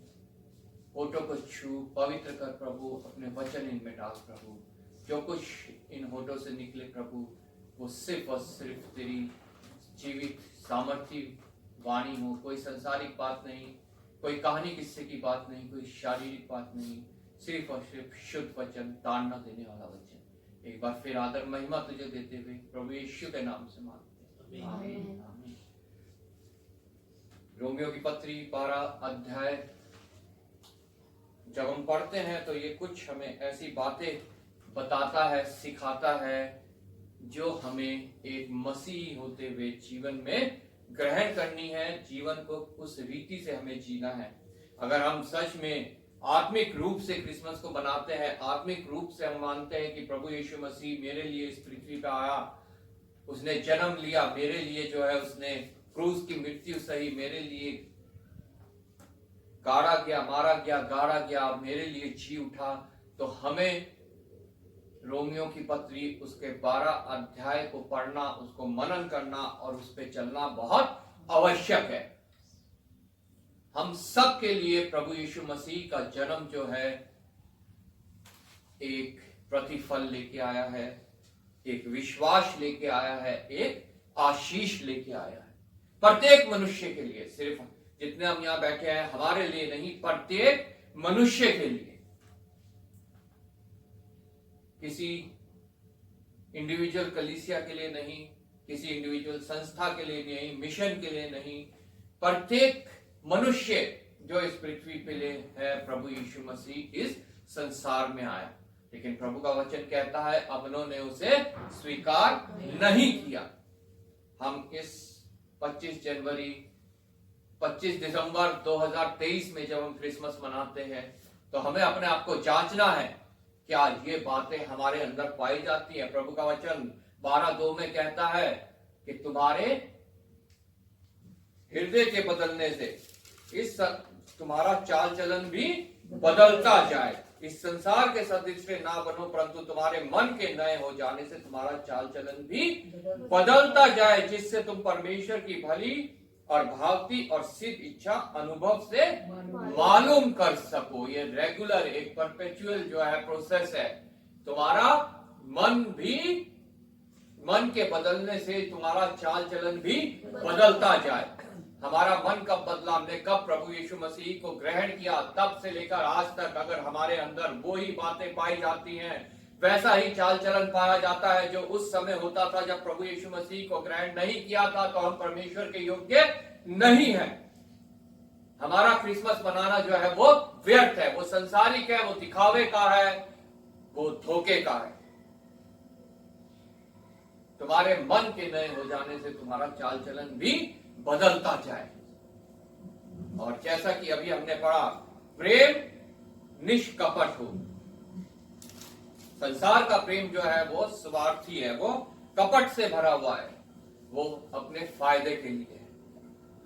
होठों को छू पवित्र कर प्रभु, अपने वचन इनमें डाल प्रभु। जो कुछ इन होठों से निकले प्रभु वो सिर्फ और सिर्फ तेरी जीवित सामर्थ्य वाणी हो, कोई संसारिक बात नहीं, कोई कहानी किस्से की बात नहीं, कोई शारीरिक बात नहीं, सिर्फ और सिर्फ शुद्ध वचन, ताड़ना देने वाला वचन। एक बार फिर आदर महिमा तुझे देते हुए प्रभु यीशु के नाम से मांगते हैं, आमीन। आमीन। रोमियो की पत्री 12 अध्याय जब हम पढ़ते हैं तो ये कुछ हमें ऐसी बातें बताता है, सिखाता है जो हमें एक मसीही होते हुए जीवन में ग्रहण करनी है, जीवन को उस रीति से हमें जीना है। अगर हम सच में आत्मिक रूप से क्रिसमस को बनाते हैं, आत्मिक रूप से हम मानते हैं कि प्रभु यीशु मसीह मेरे लिए इस पृथ्वी पे आया, उसने जन्म लिया मेरे लिए, जो है उसने क्रूस की मृत्यु सही, मेरे लिए गाड़ा गया, मारा गया, गाड़ा गया, मेरे लिए जी उठा, तो हमें रोमियो की पत्री उसके 12 अध्याय को पढ़ना, उसको मनन करना और उस पे चलना बहुत आवश्यक है। हम सब के लिए प्रभु यीशु मसीह का जन्म जो है एक प्रतिफल लेके आया है, एक विश्वास लेके आया है, एक आशीष लेके आया है प्रत्येक मनुष्य के लिए। सिर्फ जितने हम यहाँ बैठे हैं हमारे लिए नहीं, प्रत्येक मनुष्य के लिए। किसी इंडिविजुअल कलीसिया के लिए नहीं, किसी इंडिविजुअल संस्था के लिए नहीं, मिशन के लिए नहीं, प्रत्येक मनुष्य जो इस पृथ्वी पे ले है, प्रभु यीशु मसीह इस संसार में आया। लेकिन प्रभु का वचन कहता है अपनों ने उसे स्वीकार नहीं किया। हम इस 25 दिसंबर 2023 में जब हम क्रिसमस मनाते हैं तो हमें अपने आप को जांचना है, क्या ये बातें हमारे अंदर पाई जाती हैं। प्रभु का वचन 12:2 में कहता है कि तुम्हारे हृदय के बदलने से तुम्हारा चाल चलन भी बदलता जाए। इस संसार के सदृश ना बनो, परंतु तुम्हारे मन के नए हो जाने से तुम्हारा चाल चलन भी बदलता जाए, जिससे तुम परमेश्वर की भली और भावती और सिद्ध इच्छा अनुभव से मालूम कर सको। ये रेगुलर एक परपेचुअल जो है प्रोसेस है। तुम्हारा मन के बदलने से तुम्हारा चाल चलन भी बदलता जाए। हमारा मन कब बदला? हमने कब प्रभु यीशु मसीह को ग्रहण किया, तब से लेकर आज तक अगर हमारे अंदर वो ही बातें पाई जाती हैं, वैसा ही चाल चलन पाया जाता है जो उस समय होता था जब प्रभु यीशु मसीह को ग्रहण नहीं किया था, तो हम परमेश्वर के योग्य नहीं है। हमारा क्रिसमस मनाना जो है वो व्यर्थ है, वो संसारिक है, वो दिखावे का है, वो धोखे का है। तुम्हारे मन के नए हो जाने से तुम्हारा चाल चलन भी बदलता जाए। और जैसा कि अभी हमने पढ़ा, प्रेम निष्कपट हो। संसार का प्रेम जो है वो स्वार्थी है, वो कपट से भरा हुआ है, वो अपने फायदे के लिए है।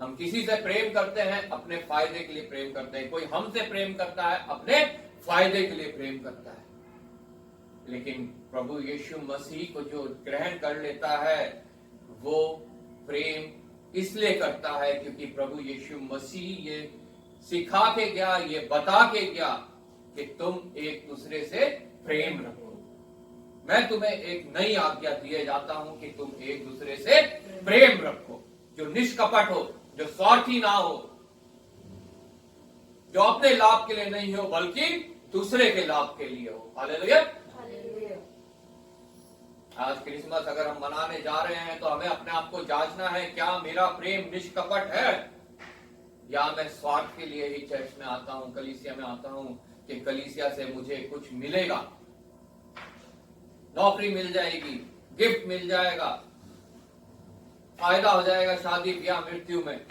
हम किसी से प्रेम करते हैं अपने फायदे के लिए प्रेम करते हैं, कोई हमसे प्रेम करता है अपने फायदे के लिए प्रेम करता है। लेकिन प्रभु यीशु मसीह को जो ग्रहण कर लेता है वो प्रेम इसलिए करता है क्योंकि प्रभु यीशु मसीह ये सिखा के गया, ये बता के गया कि तुम एक दूसरे से प्रेम रखो। मैं तुम्हें एक नई आज्ञा दिए जाता हूं कि तुम एक दूसरे से प्रेम रखो, जो निष्कपट हो, जो स्वार्थी ना हो, जो अपने लाभ के लिए नहीं हो बल्कि दूसरे के लाभ के लिए हो। हालेलुया। आज क्रिसमस अगर हम मनाने जा रहे हैं तो हमें अपने आप को जांचना है, क्या मेरा प्रेम निष्कपट है या मैं स्वार्थ के लिए ही चर्च में आता हूं, कलीसिया में आता हूं कि कलीसिया से मुझे कुछ मिलेगा, नौकरी मिल जाएगी, गिफ्ट मिल जाएगा, फायदा हो जाएगा शादी ब्याह मृत्यु में।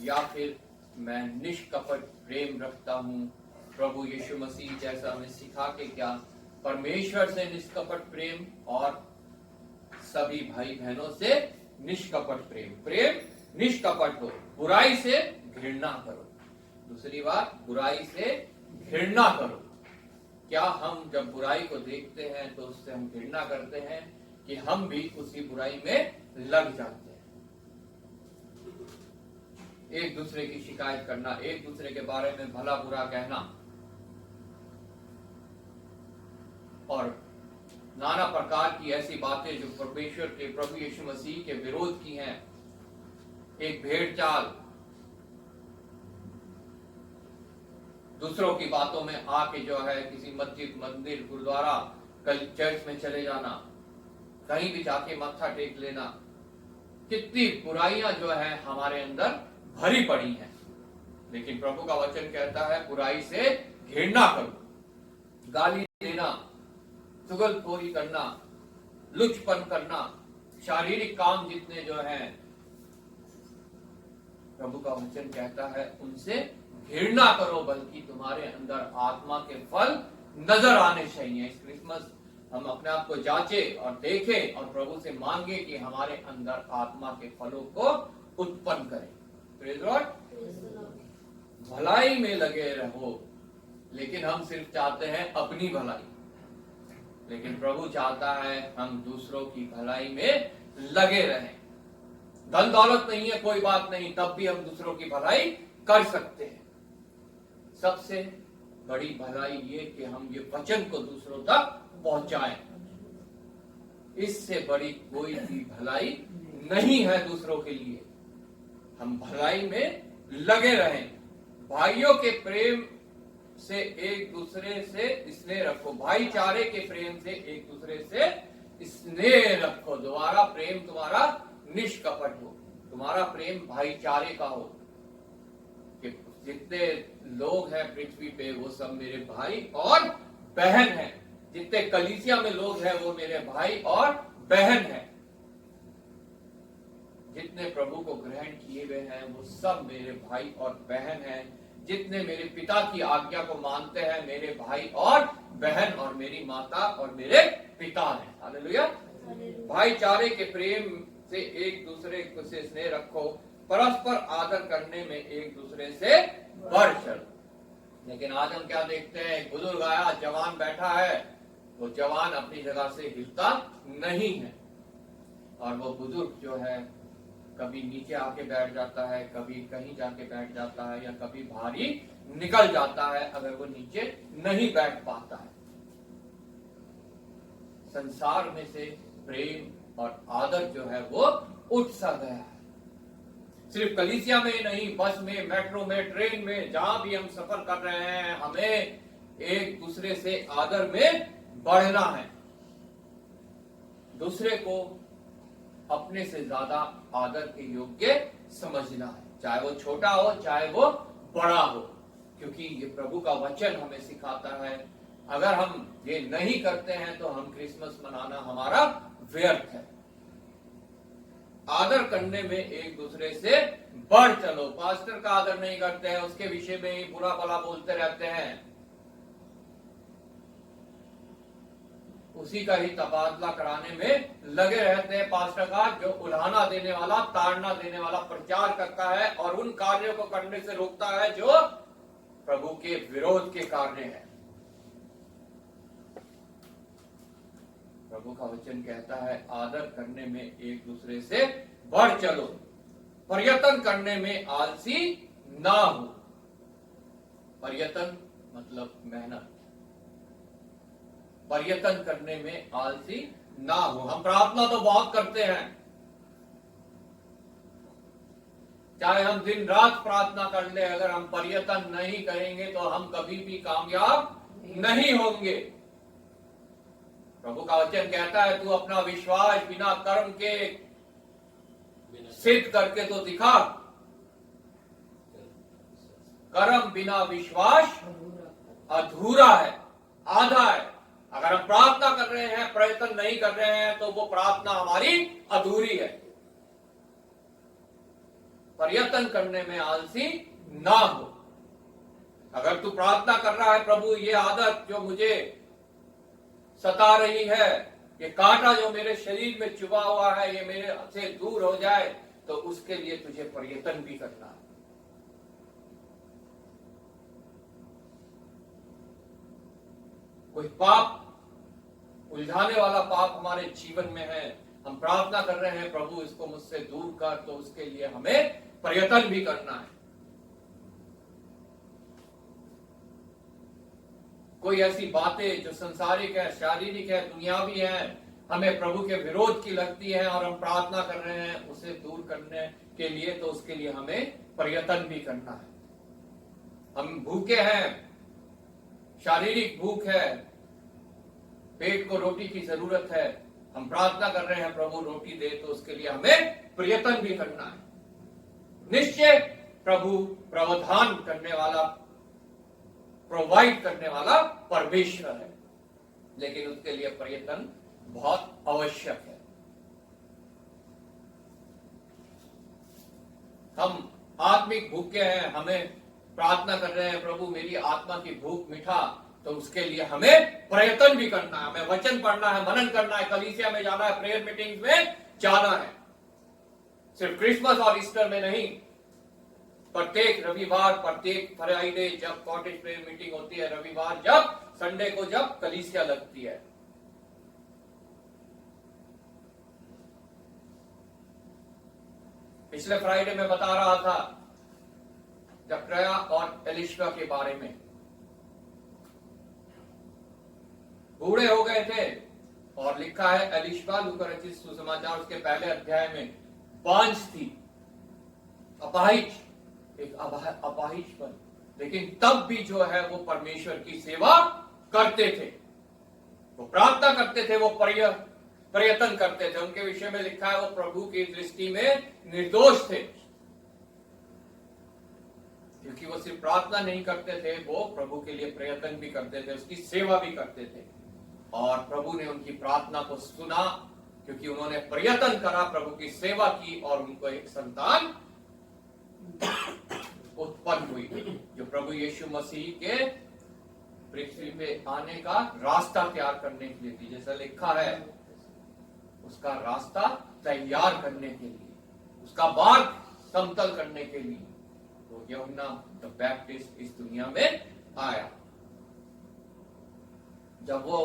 या फिर मैं निष्कपट प्रेम रखता हूं प्रभु यीशु मसीह जैसा हमें सिखा के क्या, परमेश्वर से निष्कपट प्रेम और सभी भाई बहनों से निष्कपट प्रेम। प्रेम निष्कपट हो, बुराई से घृणा करो। दूसरी बात, बुराई से घृणा करो। क्या हम जब बुराई को देखते हैं तो उससे हम घृणा करते हैं कि हम भी उसी बुराई में लग जाते हैं? एक दूसरे की शिकायत करना, एक दूसरे के बारे में भला बुरा कहना और नाना प्रकार की ऐसी बातें जो परमेश्वर के प्रभु यीशु मसीह के विरोध की हैं। एक भेड़ चाल, दूसरों की बातों में आके जो है किसी मस्जिद, मंदिर, गुरुद्वारा, कल चर्च में चले जाना, कहीं भी जाके मत्था टेक लेना, कितनी बुराइयां जो है हमारे अंदर भरी पड़ी हैं। लेकिन प्रभु का वचन कहता है बुराई से घृणा करो। गाली देना, चुगलखोरी करना, लुचपन करना, शारीरिक काम जितने जो हैं, प्रभु का वचन कहता है उनसे घृणा करो, बल्कि तुम्हारे अंदर आत्मा के फल नजर आने चाहिए। इस क्रिसमस हम अपने आप को जांचे और देखें और प्रभु से मांगे कि हमारे अंदर आत्मा के फलों को उत्पन्न करें। Praise Lord. भलाई में लगे रहो, लेकिन हम सिर्फ चाहते हैं अपनी भलाई, लेकिन प्रभु चाहता है हम दूसरों की भलाई में लगे रहें। धन दौलत नहीं है कोई बात नहीं, तब भी हम दूसरों की भलाई कर सकते हैं। सबसे बड़ी भलाई ये कि हम ये वचन को दूसरों तक पहुंचाएं। इससे बड़ी कोई भी भलाई नहीं है दूसरों के लिए। हम भलाई में लगे रहें। भाइयों के प्रेम से एक दूसरे से स्नेह रखो, भाईचारे के प्रेम से एक दूसरे से स्नेह रखो। दोबारा प्रेम तुम्हारा निष्कपट हो, तुम्हारा प्रेम भाईचारे का हो, कि जितने लोग हैं पृथ्वी पे वो सब मेरे भाई और बहन हैं। जितने कलीसिया में लोग हैं वो मेरे भाई और बहन हैं। जितने प्रभु को ग्रहण किए हुए हैं वो सब मेरे भाई और बहन हैं। जितने मेरे पिता की आज्ञा को मानते हैं मेरे भाई और बहन और मेरी माता और मेरे पिता हैं। हालेलुया। भाईचारे के प्रेम से एक दूसरे से स्नेह रखो, परस्पर आदर करने में एक दूसरे से बढ़ चलो। लेकिन आज हम क्या देखते हैं, एक बुजुर्ग आया, जवान बैठा है, वो जवान अपनी जगह से हिलता नहीं है, और वो बुजुर्ग जो है कभी नीचे आके बैठ जाता है, कभी कहीं जाके बैठ जाता है, या कभी भारी निकल जाता है अगर वो नीचे नहीं बैठ पाता है। संसार में से प्रेम और आदर जो है वो उठ सा गया है। सिर्फ कलीसिया में ही नहीं, बस में, मेट्रो में, ट्रेन में, जहां भी हम सफर कर रहे हैं, हमें एक दूसरे से आदर में बढ़ना है। दूसरे को अपने से ज्यादा आदर के योग्य समझना है, चाहे वो छोटा हो चाहे वो बड़ा हो, क्योंकि ये प्रभु का वचन हमें सिखाता है। अगर हम ये नहीं करते हैं तो हम क्रिसमस मनाना हमारा व्यर्थ है। आदर करने में एक दूसरे से बढ़ चलो। पास्टर का आदर नहीं करते हैं, उसके विषय में ही बुरा भला बोलते रहते हैं, उसी का ही तबादला कराने में लगे रहते हैं। पास्टर का जो उल्हाना देने वाला, ताड़ना देने वाला प्रचार करता है और उन कार्यों को करने से रोकता है जो प्रभु के विरोध के कार्य हैं। प्रभु का वचन कहता है आदर करने में एक दूसरे से बढ़ चलो, प्रयत्न करने में आलसी ना हो। प्रयत्न मतलब मेहनत, प्रयत्न करने में आलसी ना हो। हम प्रार्थना तो बहुत करते हैं, चाहे हम दिन रात प्रार्थना कर ले, अगर हम प्रयत्न नहीं करेंगे तो हम कभी भी कामयाब नहीं होंगे। प्रभु का वचन कहता है तू अपना विश्वास बिना कर्म के सिद्ध करके तो दिखा। कर्म बिना विश्वास अधूरा है, आधा है। अगर हम प्रार्थना कर रहे हैं, प्रयत्न नहीं कर रहे हैं, तो वो प्रार्थना हमारी अधूरी है। प्रयत्न करने में आलसी ना हो। अगर तू प्रार्थना कर रहा है, प्रभु ये आदत जो मुझे सता रही है, ये कांटा जो मेरे शरीर में चुभा हुआ है, ये मेरे से दूर हो जाए, तो उसके लिए तुझे प्रयत्न भी करना है। कोई पाप, उलझाने वाला पाप हमारे जीवन में है, हम प्रार्थना कर रहे हैं प्रभु इसको मुझसे दूर कर, तो उसके लिए हमें प्रयत्न भी करना है। कोई ऐसी बातें जो संसारिक है, शारीरिक है, दुनियावी है, हमें प्रभु के विरोध की लगती है और हम प्रार्थना कर रहे हैं उसे दूर करने के लिए, तो उसके लिए हमें प्रयत्न भी करना है। हम भूखे हैं, शारीरिक भूख है, पेट को रोटी की जरूरत है, हम प्रार्थना कर रहे हैं प्रभु रोटी दे, तो उसके लिए हमें प्रयत्न भी करना है। निश्चय प्रभु प्रावधान करने वाला, प्रोवाइड करने वाला परमेश्वर है, लेकिन उसके लिए प्रयत्न बहुत आवश्यक है। हम आत्मिक भूखे हैं, हमें प्रार्थना कर रहे हैं प्रभु मेरी आत्मा की भूख मिटा, तो उसके लिए हमें प्रयत्न भी करना है। हमें वचन पढ़ना है, मनन करना है, कलीसिया में जाना है, प्रेयर मीटिंग्स में जाना है। सिर्फ क्रिसमस और ईस्टर में नहीं, प्रत्येक रविवार, प्रत्येक फ्राइडे जब कॉटेज प्रेयर मीटिंग होती है, रविवार जब, संडे को जब कलीसिया लगती है। पिछले फ्राइडे में बता रहा था जकरिया और एलिशा के बारे में। बूढ़े हो गए थे, और लिखा है एलिशा लूका रचित सुसमाचार उसके पहले अध्याय में बांझ थी, अपाहिज, एक अपाहिजपन, लेकिन तब भी जो है वो परमेश्वर की सेवा करते थे, वो प्रार्थना करते थे, वो प्रयत्न करते थे। उनके विषय में लिखा है वो प्रभु की दृष्टि में निर्दोष थे, क्योंकि वो सिर्फ प्रार्थना नहीं करते थे, वो प्रभु के लिए प्रयत्न भी करते थे, उसकी सेवा भी करते थे। और प्रभु ने उनकी प्रार्थना को सुना, क्योंकि उन्होंने प्रयत्न करा, प्रभु की सेवा की, और उनको एक संतान उत्पन्न हुई, जो प्रभु यीशु मसीह के पृथ्वी पे आने का रास्ता तैयार करने के लिए थी। जैसा लिखा है, उसका रास्ता तैयार करने के लिए, उसका मार्ग समतल करने के लिए तो यूहन्ना द बैप्टिस्ट इस दुनिया में आया। जब वो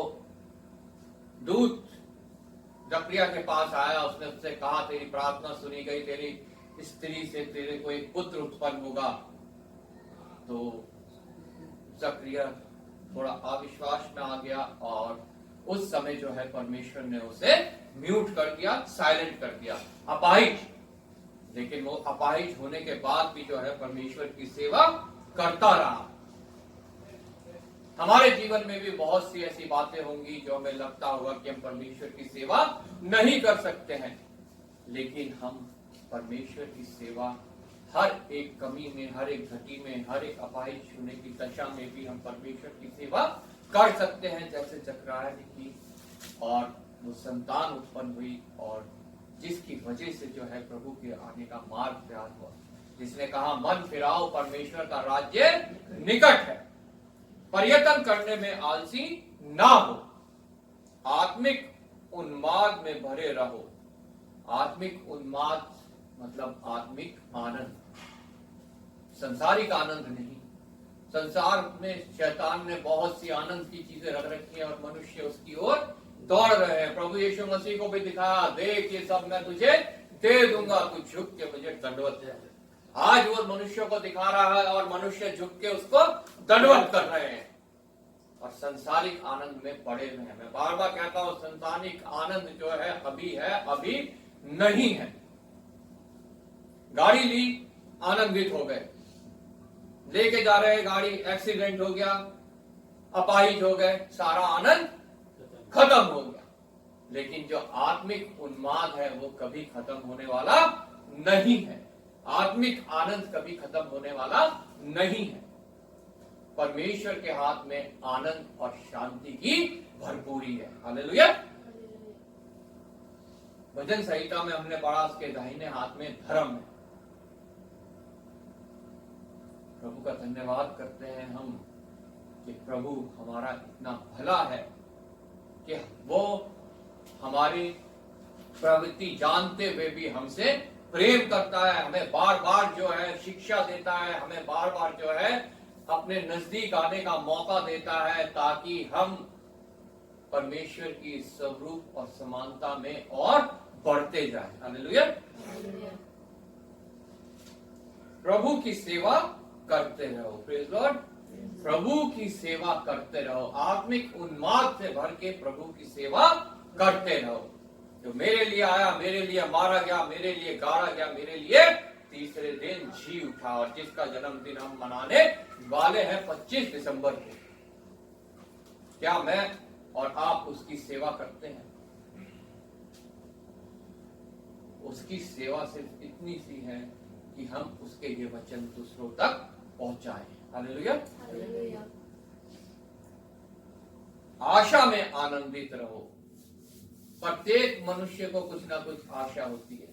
दूत जकरिया के पास आया, उसने उससे कहा, तेरी प्रार्थना सुनी गई, तेरी स्त्री से तेरे को एक पुत्र उत्पन्न होगा। तो जकरिया थोड़ा अविश्वास में आ गया, और उस समय जो है परमेश्वर ने उसे म्यूट कर दिया, साइलेंट कर दिया, अपाहिज। लेकिन वो अपाहिज होने के बाद भी जो है परमेश्वर की सेवा करता रहा। हमारे जीवन में भी बहुत सी ऐसी बातें होंगी जो हमें लगता होगा कि हम परमेश्वर की सेवा नहीं कर सकते हैं, लेकिन हम परमेश्वर की सेवा हर एक कमी में, हर एक घटी में, हर एक अपाहिज होने की दशा में भी हम परमेश्वर की सेवा कर सकते हैं, जैसे जकरिया ने की, और वो संतान उत्पन्न हुई, और जिसकी वजह से जो है प्रभु के आने का मार्ग तैयार हुआ। जिसने कहा, मन फिराओ, परमेश्वर का राज्य निकट है, प्रयत्न करने में आलसी ना हो, आत्मिक उन्माद में भरे रहो। आत्मिक उन्माद मतलब आत्मिक आनंद, संसारिक आनंद नहीं। संसार में शैतान ने बहुत सी आनंद की चीजें रख रखी हैं, और मनुष्य उसकी ओर दौड़ रहे हैं। प्रभु यीशु मसीह को भी दिखाया, देख ये सब मैं तुझे दे दूंगा, तू झुक के मुझे दंडवत दे। आज वो मनुष्य को दिखा रहा है, और मनुष्य झुक के उसको दंडवत कर रहे हैं, और संसारिक आनंद में पड़े हुए हैं। मैं बार बार कहता हूं, संसारिक आनंद जो है, अभी नहीं है। गाड़ी ली, आनंदित हो गए, लेके जा रहे हैं गाड़ी, एक्सीडेंट हो गया, अपाहिज हो गए, सारा आनंद खत्म हो गया। लेकिन जो आत्मिक उन्माद है वो कभी खत्म होने वाला नहीं है। आत्मिक आनंद कभी खत्म होने वाला नहीं है। परमेश्वर के हाथ में आनंद और शांति की भरपूरी है। हालेलुया। भजन संहिता में हमने पढ़ा, उसके दाहिने हाथ में धर्म है। प्रभु का धन्यवाद करते हैं हम कि प्रभु हमारा इतना भला है कि वो हमारी प्रवृत्ति जानते हुए भी हमसे प्रेम करता है, हमें बार बार जो है शिक्षा देता है, हमें बार बार जो है अपने नजदीक आने का मौका देता है, ताकि हम परमेश्वर की स्वरूप और समानता में और बढ़ते जाएं। हालेलुया। प्रभु की सेवा करते रहो। Praise Lord. प्रभु की सेवा करते रहो, आत्मिक उन्माद से भर के प्रभु की सेवा करते रहो। जो मेरे लिए आया, मेरे लिए मारा गया, मेरे लिए गाड़ा गया, मेरे लिए तीसरे दिन जी उठा, और जिसका जन्मदिन हम मनाने वाले हैं 25 दिसंबर को। क्या मैं और आप उसकी सेवा करते हैं? उसकी सेवा सिर्फ इतनी सी है कि हम उसके ये वचन दूसरों तक पहुंचाएं। हालेलुया। आशा में आनंदित रहो। प्रत्येक मनुष्य को कुछ ना कुछ आशा होती है,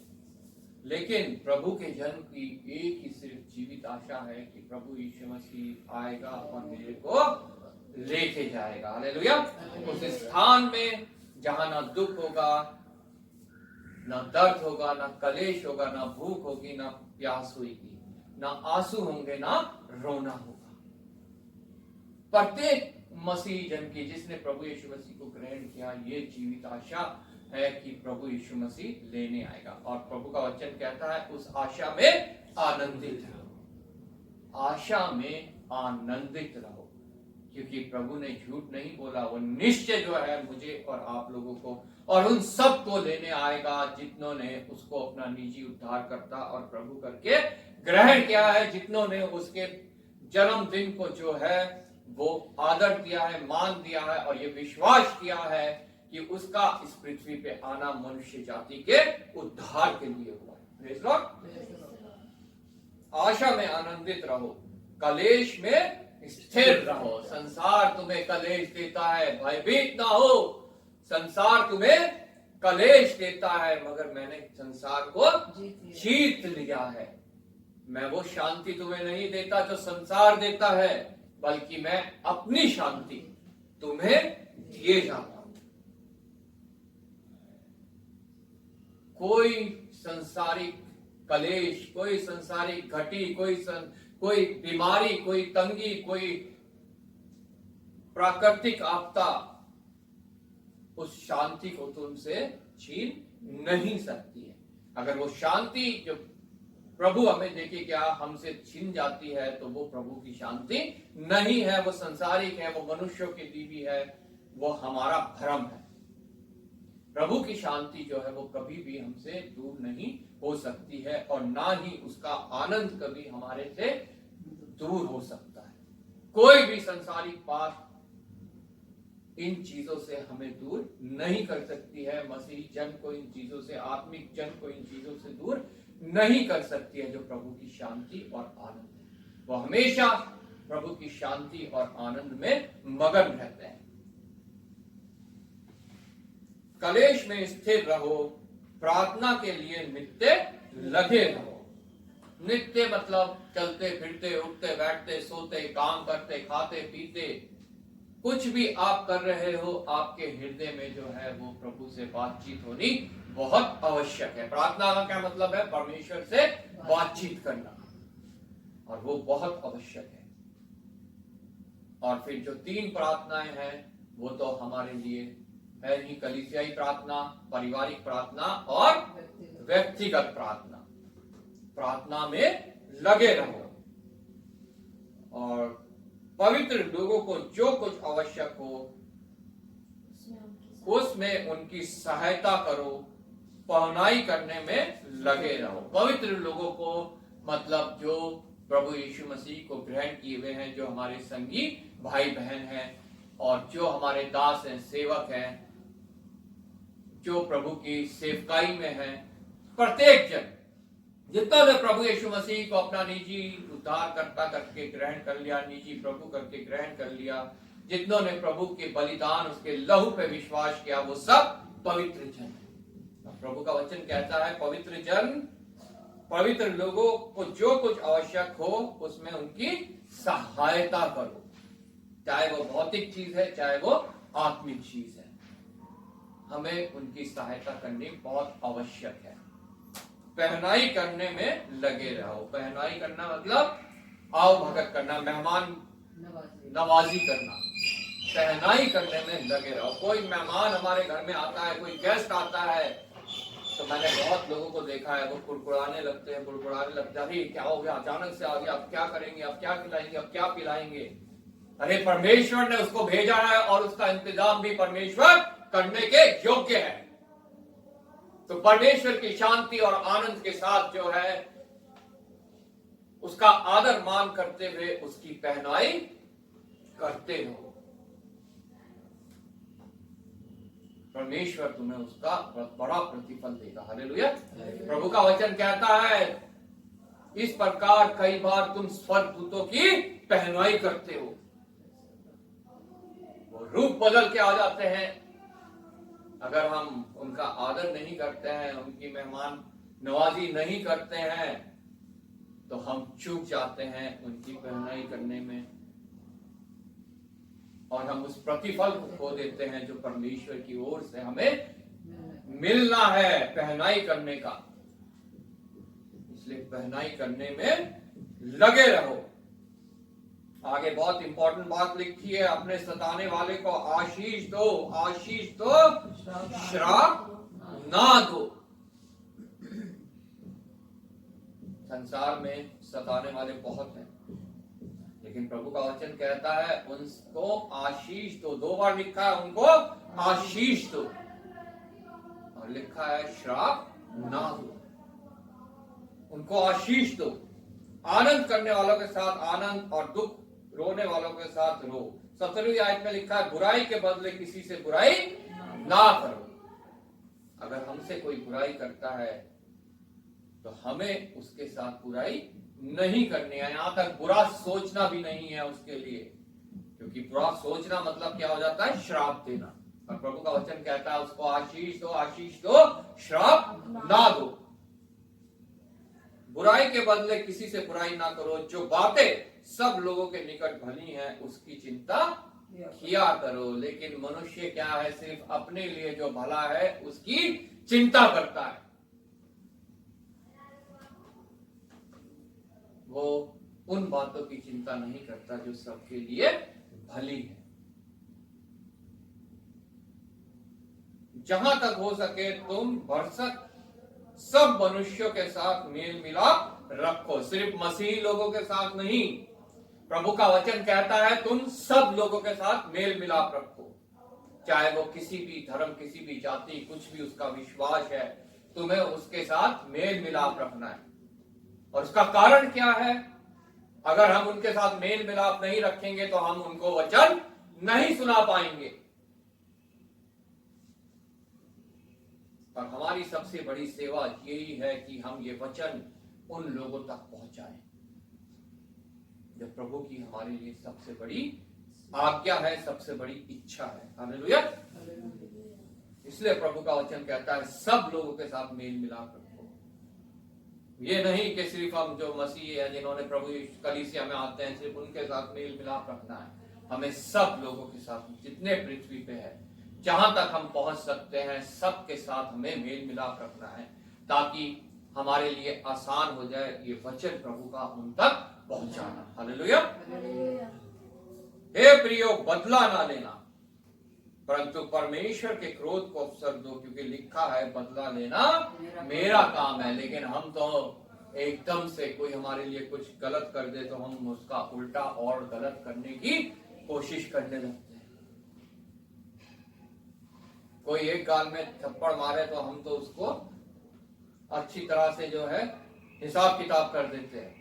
लेकिन प्रभु के जन्म की एक ही सिर्फ जीवित आशा है कि प्रभु यीशु मसीह आएगा और मेरे को लेके जाएगा। हालेलुया। उस स्थान में जहां ना दुख होगा, ना दर्द होगा, ना कलेश होगा, ना भूख होगी, ना प्यास होगी, ना आंसू होंगे, ना रोना होगा। प्रत्येक मसीह जन की, जिसने प्रभु यीशु मसीह को ग्रहण किया, ये जीवित आशा है कि प्रभु यीशु मसीह लेने आएगा। और प्रभु का वचन कहता है, उस आशा में आनंदित रहो। आशा में आनंदित रहो। क्योंकि प्रभु ने झूठ नहीं बोला, वो निश्चय जो है मुझे और आप लोगों को और उन सब को लेने आएगा जितनों ने उसको अपना निजी उद्धारकर्ता और प्रभु करके ग्रहण किया है, जितनों ने उसके जन्मदिन को जो है वो आदर दिया है, मान दिया है और ये विश्वास किया है कि उसका इस पृथ्वी पे आना मनुष्य जाति के उद्धार के लिए हुआ है। Praise Lord। आशा में आनंदित रहो, कलेश में स्थिर रहो। संसार तुम्हें कलेश देता है, भयभीत ना हो। संसार तुम्हें कलेश देता है, मगर मैंने संसार को जीत लिया है। मैं वो शांति तुम्हें नहीं देता जो संसार देता है, बल्कि मैं अपनी शांति तुम्हें दिए जाता हूं। कोई संसारिक कलेश, कोई संसारिक घटी, कोई बीमारी, कोई तंगी, कोई प्राकृतिक आपदा उस शांति को तुमसे छीन नहीं सकती है। अगर वो शांति जो प्रभु हमें देके क्या हमसे छीन जाती है, तो वो प्रभु की शांति नहीं है, वो संसारिक है, वो मनुष्यों की दी हुई है, वो हमारा भ्रम है। प्रभु की शांति जो है वो कभी भी हमसे दूर नहीं हो सकती है और ना ही उसका आनंद कभी हमारे से दूर हो सकता है। कोई भी संसारिक बात इन चीजों से हमें दूर नहीं कर सकती है। मसीही जन को इन चीजों से, आत्मिक जन को इन चीजों से दूर नहीं कर सकती है जो प्रभु की शांति और आनंद है। वो हमेशा प्रभु की शांति और आनंद में मगन रहते हैं। कलेश में स्थिर रहो, प्रार्थना के लिए नित्य लगे रहो। नित्य मतलब चलते फिरते, उठते बैठते, सोते, काम करते, खाते पीते, कुछ भी आप कर रहे हो, आपके हृदय में जो है वो प्रभु से बातचीत होनी बहुत आवश्यक है। प्रार्थना का क्या मतलब है? परमेश्वर से बातचीत करना, और वो बहुत आवश्यक है। और फिर जो 3 प्रार्थनाएं हैं वो तो हमारे लिए है ही, कलीसियाई प्रार्थना, पारिवारिक प्रार्थना और व्यक्तिगत प्रार्थना। प्रार्थना में लगे रहो और पवित्र लोगों को जो कुछ आवश्यक हो उसमें उनकी सहायता करो, पहुनाई करने में लगे रहो। पवित्र लोगों को मतलब जो प्रभु यीशु मसीह को ग्रहण किए हुए हैं, जो हमारे संगी भाई बहन हैं और जो हमारे दास हैं, सेवक हैं, जो प्रभु की सेवकाई में हैं। प्रत्येक जन जितना ने प्रभु यीशु मसीह को अपना निजी उद्धारकर्ता करके ग्रहण कर लिया, निजी प्रभु करके ग्रहण कर लिया, जितनों ने प्रभु के बलिदान, उसके लहू पे विश्वास किया, वो सब पवित्र जन है। प्रभु का वचन कहता है पवित्र जन, पवित्र लोगों को जो कुछ आवश्यक हो उसमें उनकी सहायता करो, चाहे वो भौतिक चीज है, चाहे वो आत्मिक चीज है। हमें उनकी सहायता करनी बहुत आवश्यक है। पहनाई करने में लगे रहो। पहनाई करना मतलब आओ भगत करना, मेहमान नवाजी करना। पहनाई करने में लगे रहो। कोई मेहमान हमारे घर में आता है, कोई गेस्ट आता है, तो मैंने बहुत लोगों को देखा है, वो कुड़कुड़ाने लगते हैं, बुड़बुड़ाने लगते हैं, अरे क्या हो गया, अचानक से आ गया, अब क्या करेंगे, अब क्या खिलाएंगे, अब क्या पिलाएंगे। अरे परमेश्वर ने उसको भेजा है और उसका इंतजाम भी परमेश्वर करने के योग्य है। तो परमेश्वर की शांति और आनंद के साथ जो है उसका आदर मान करते हुए उसकी पहनाई करते हो। परमेश्वर तुम्हें उसका बड़ा प्रतिफल देगा। हालेलुया। प्रभु का वचन कहता है इस प्रकार कई बार तुम स्वर्गदूतों की पहनाई करते हो। वो रूप बदल के आ जाते हैं। अगर हम उनका आदर नहीं करते हैं, उनकी मेहमान नवाजी नहीं करते हैं, तो हम चूक जाते हैं उनकी पहनाई करने में और हम उस प्रतिफल को खो देते हैं जो परमेश्वर की ओर से हमें मिलना है पहनाई करने का। इसलिए पहनाई करने में लगे रहो। आगे बहुत इंपॉर्टेंट बात लिखी है, अपने सताने वाले को आशीष दो, आशीष दो, श्राप ना दो। संसार में सताने वाले बहुत हैं, लेकिन लेकिन प्रभु का वचन कहता है उनको आशीष दो। 2 बार लिखा है उनको आशीष दो, और लिखा है श्राप ना दो। उनको आशीष दो। आनंद करने वालों के साथ आनंद और दुख रोने वालों के साथ रो। 17वीं आयत में लिखा है बुराई के बदले किसी से बुराई ना करो। अगर हमसे कोई बुराई करता है तो हमें उसके साथ बुराई नहीं करनी है। यहां तक बुरा सोचना भी नहीं है उसके लिए, क्योंकि बुरा सोचना मतलब क्या हो जाता है? श्राप देना। और प्रभु का वचन कहता है उसको आशीष दो, श्राप ना दो। बुराई के बदले किसी से बुराई ना करो। जो बातें सब लोगों के निकट भली हैं उसकी चिंता किया करो। लेकिन मनुष्य क्या है? सिर्फ अपने लिए जो भला है उसकी चिंता करता है। वो उन बातों की चिंता नहीं करता जो सबके लिए भली है। जहां तक हो सके तुम भरसक सब मनुष्यों के साथ मेल मिलाप रखो। सिर्फ मसीही लोगों के साथ नहीं, प्रभु का वचन कहता है तुम सब लोगों के साथ मेल मिलाप रखो। चाहे वो किसी भी धर्म, किसी भी जाति, कुछ भी उसका विश्वास है, तुम्हें उसके साथ मेल मिलाप रखना है। और उसका कारण क्या है? अगर हम उनके साथ मेल मिलाप नहीं रखेंगे तो हम उनको वचन नहीं सुना पाएंगे। और हमारी सबसे बड़ी सेवा यही है कि हम ये वचन उन लोगों तक पहुंचाएं जो प्रभु की हमारे लिए सबसे बड़ी आज्ञा है, सबसे बड़ी इच्छा है। हालेलुया। इसलिए प्रभु का वचन कहता है सब लोगों के साथ मेल मिलाप रखो। ये नहीं कि सिर्फ हम जो मसीह है, जिन्होंने प्रभु कलीसिया में आते हैं, सिर्फ उनके साथ मेल मिलाप रखना है। हमें सब लोगों के साथ, जितने पृथ्वी पे है, जहां तक हम पहुंच सकते हैं, सबके साथ हमें मेल मिलाप रखना है, ताकि हमारे लिए आसान हो जाए ये वचन प्रभु का उन तक पहुंचाना। हालेलुया। हे प्रियो, बदला ना लेना, परंतु परमेश्वर के क्रोध को अवसर दो, क्योंकि लिखा है बदला लेना मेरा काम है। लेकिन हम तो एकदम से कोई हमारे लिए कुछ गलत कर दे तो हम उसका उल्टा और गलत करने की कोशिश करने लगते हैं। कोई एक गाल में थप्पड़ मारे तो हम तो उसको अच्छी तरह से जो है हिसाब किताब कर देते हैं।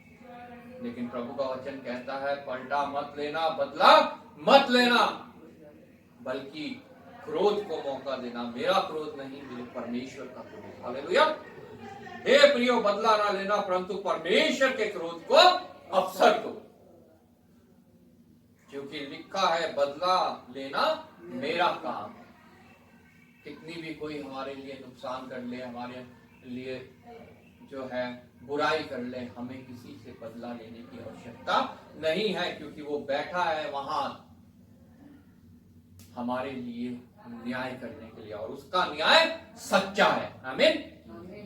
लेकिन प्रभु का वचन कहता है पलटा मत लेना, बदला मत लेना, बल्कि क्रोध को मौका देना। मेरा क्रोध नहीं, मेरे परमेश्वर का क्रोध। हालेलुया। हे प्रियो, बदला ना लेना, परंतु परमेश्वर के क्रोध को अवसर दो, क्योंकि लिखा है बदला लेना मेरा काम है। कितनी भी कोई हमारे लिए नुकसान कर ले, हमारे लिए जो है बुराई कर ले, हमें किसी से बदला लेने की आवश्यकता नहीं है, क्योंकि वो बैठा है वहां हमारे लिए न्याय करने के लिए, और उसका न्याय सच्चा है। आमीन।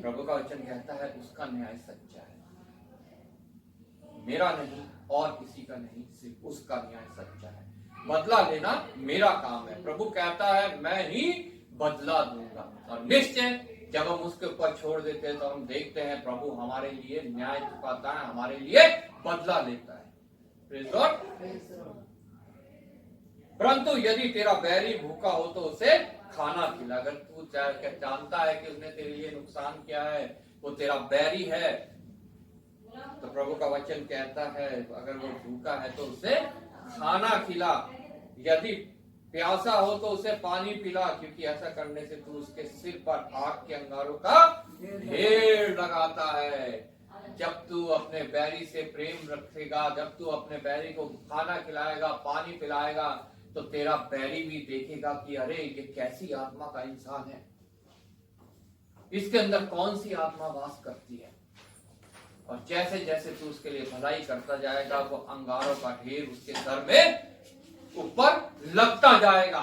प्रभु का वचन कहता है उसका न्याय सच्चा है, मेरा नहीं और किसी का नहीं, सिर्फ उसका न्याय सच्चा है। बदला लेना मेरा काम है। प्रभु कहता है मैं ही बदला दूंगा। और निश्चय जब हम उसके ऊपर छोड़ देते हैं तो हम देखते हैं प्रभु हमारे लिए न्याय चुकाता है, हमारे लिए बदला लेता है। Praise God. परंतु यदि तेरा बैरी भूखा हो तो उसे खाना खिला। अगर तू जानता है कि उसने तेरे लिए नुकसान किया है, वो तेरा बैरी है, तो प्रभु का वचन कहता है अगर वो भूखा है तो उसे खाना खिला। यदि प्यासा हो तो उसे पानी पिला, क्योंकि ऐसा करने से तू उसके सिर पर आग के अंगारों का ढेर लगाता है। जब तू अपने बैरी से प्रेम रखेगा, जब तू अपने बैरी को खाना खिलाएगा, पानी पिलाएगा, तो तेरा बैरी भी देखेगा कि अरे ये कैसी आत्मा का इंसान है, इसके अंदर कौन सी आत्मा वास करती है। और जैसे जैसे तू उसके लिए भलाई करता जाएगा, वो अंगारों का ढेर उसके सर में ऊपर लगता जाएगा।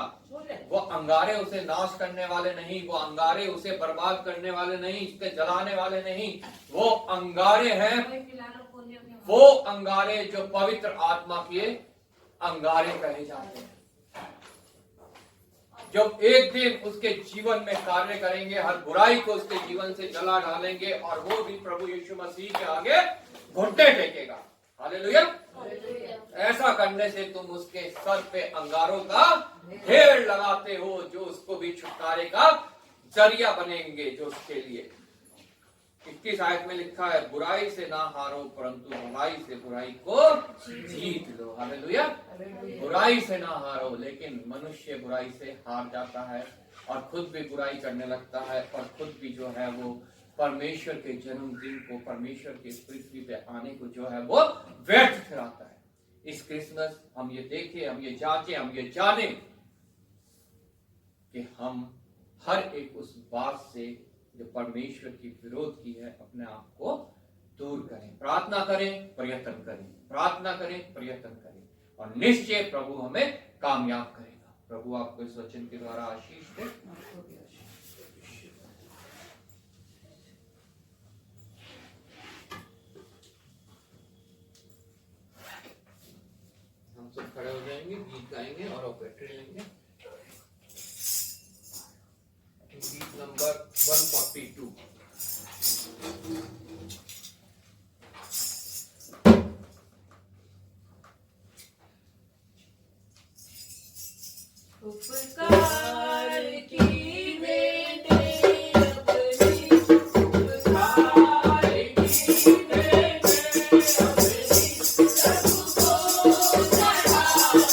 वो अंगारे उसे नाश करने वाले नहीं, वो अंगारे उसे बर्बाद करने वाले नहीं, इसके जलाने वाले नहीं, वो अंगारे हैं, वो अंगारे जो पवित्र आत्मा के अंगारे कहे जाते हैं, जो एक दिन उसके जीवन में कार्य करेंगे, हर बुराई को उसके जीवन से जला डालेंगे, और वो भी प्रभु यीशु मसीह के आगे घुटने टेकेगा। हालेलुया। ऐसा करने से तुम उसके सर पे अंगारों का ढेर लगाते हो, जो उसको भी छुटकारे का जरिया बनेंगे, जो उसके लिए 21 आयत में लिखा है, बुराई से ना हारो परंतु भलाई से बुराई को जीत लो। हालेलुया। बुराई से ना हारो, लेकिन मनुष्य बुराई से हार जाता है और खुद भी बुराई करने लगता है और खुद भी जो है वो परमेश्वर के जन्मदिन को, परमेश्वर के इस पृथ्वी पे आने को जो है वो व्यर्थ ठहराता है। इस क्रिसमस हम ये देखें, हम ये जांचें, हम ये जाने कि हम हर एक उस बात से जो परमेश्वर की विरोध की है अपने आप को दूर करें, प्रार्थना करें, प्रयत्न करें, प्रार्थना करें, प्रयत्न करें, और निश्चय प्रभु हमें कामयाब करेगा। प्रभु आपको इस वचन के द्वारा आशीष दे। हम सब खड़े हो जाएंगे, गीत गाएंगे और ऑपरेटर लेंगे। गीत नंबर 142। उपकार की बेटे अपनी, उपकार की बेटे अपनी, सबको चढ़ाना है,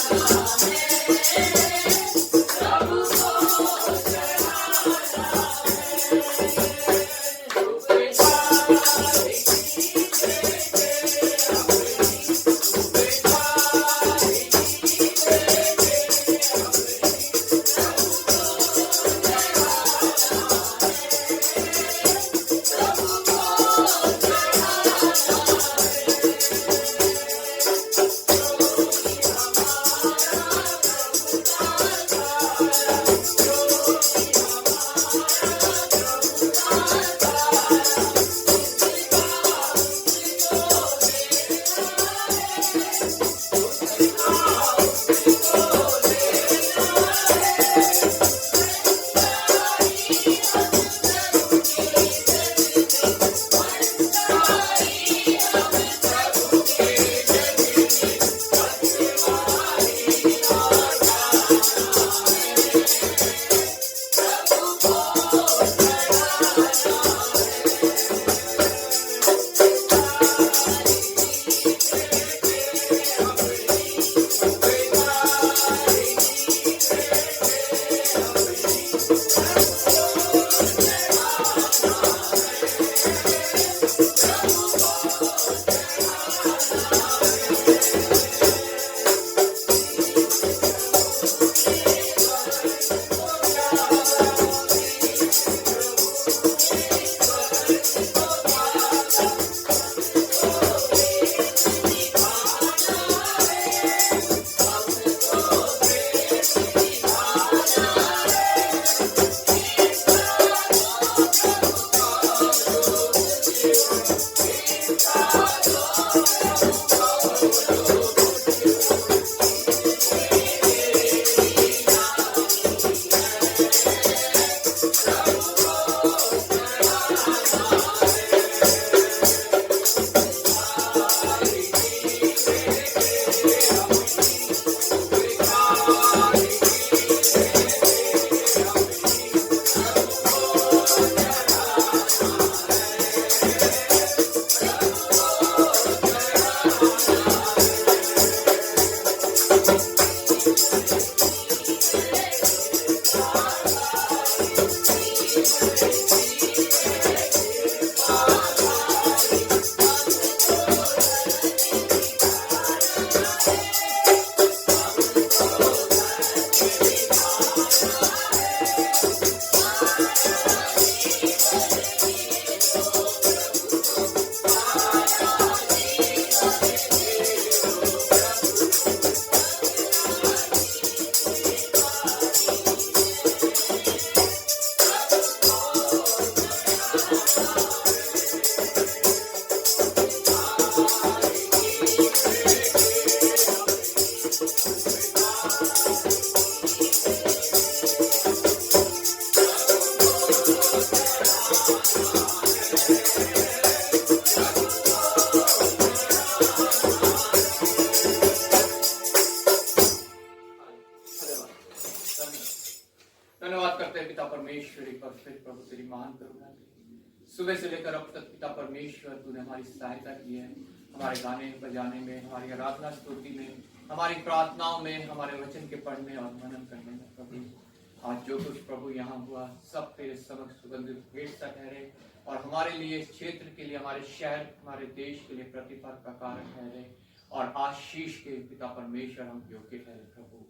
सबको चढ़ाना है। उपकार की बेटे अपनी, उपकार की बेटे अपनी, Thank you. महान करुणा की। सुबह से लेकर अब तक पिता परमेश्वर तूने हमारी सहायता की है, हमारे गाने बजाने में, हमारी आराधना स्तुति में, हमारी प्रार्थनाओं में, हमारे वचन के पढ़ने और मनन करने में। प्रभु आज जो कुछ प्रभु यहाँ हुआ सब तेरे समक्ष सुगंधित भेंट सा ठहरे और हमारे लिए, इस क्षेत्र के लिए, हमारे शहर, हमारे देश के लिए प्रतिफल का कारण ठहरे और आशीष के पिता परमेश्वर हम योग्य ठहरे। प्रभु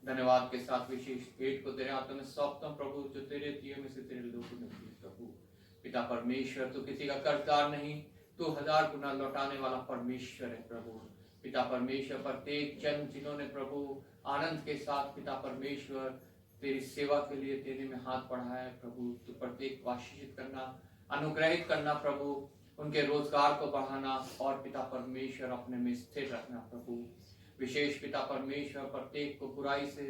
धन्यवाद के साथ विशेष भेंट को तेरे हाथों में सौंपता हूं प्रभु, जो तेरे दिए में से तेरे लोगों ने दिए। प्रभु पिता परमेश्वर तू किसी का कर्जदार नहीं, तू 1000 गुना लौटाने वाला परमेश्वर है। प्रभु पिता परमेश्वर प्रत्येक जन जिन्होंने प्रभु आनंद के साथ पिता परमेश्वर तेरी सेवा के लिए तेरे में हाथ बढ़ाया है, प्रभु तू प्रत्येक को आशीषित करना, अनुग्रहित करना प्रभु, उनके रोजगार को बढ़ाना और पिता परमेश्वर अपने में स्थिर रखना। प्रभु विशेष पिता परमेश्वर प्रत्येक को बुराई से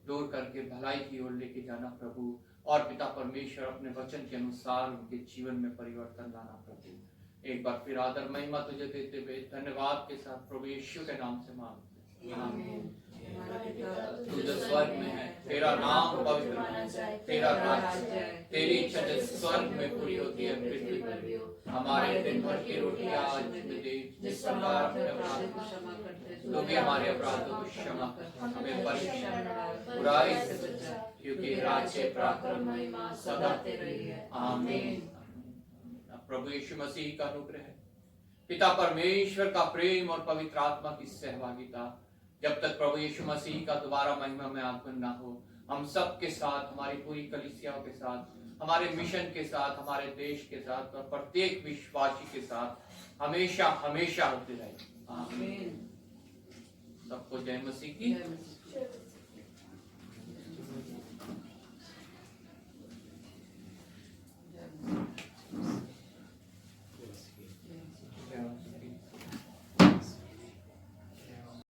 दूर करके भलाई की ओर लेके जाना प्रभु, और पिता परमेश्वर अपने वचन के अनुसार उनके जीवन में परिवर्तन लाना। प्रभु एक बार फिर आदर महिमा तुझे देते हुए धन्यवाद के साथ प्रभु यीशु के नाम से मांगते हैं, आमीन। तू जो स्वर्ग में है, तेरा नाम पवित्र माना जाए, तेरा राज्य, तेरी इच्छा जैसे स्वर्ग में पूरी होती है पृथ्वी पर भी हो। हमारे दिन भर की रोटी आज हमें दे, जिस प्रकार अपने अपराध को क्षमा करते हैं, तू भी हमारे अपराधों को क्षमा कर, हमें परीक्षा में डाल, बुराई से बचा, क्योंकि राज्य, पराक्रम, महिमा सदा तेरी है, आमीन। प्रभु यीशु मसीह का अनुग्रह, पिता परमेश्वर का प्रेम और पवित्र आत्मा की सहभागिता जब तक प्रभु यीशु मसीह का दोबारा महिमा में आगमन ना हो, हम सब के साथ, हमारी पूरी कलीसियाओं के साथ, हमारे मिशन के साथ, हमारे देश के साथ और प्रत्येक विश्वासी के साथ हमेशा हमेशा होते रहे, आमीन। सबको जय मसीह की।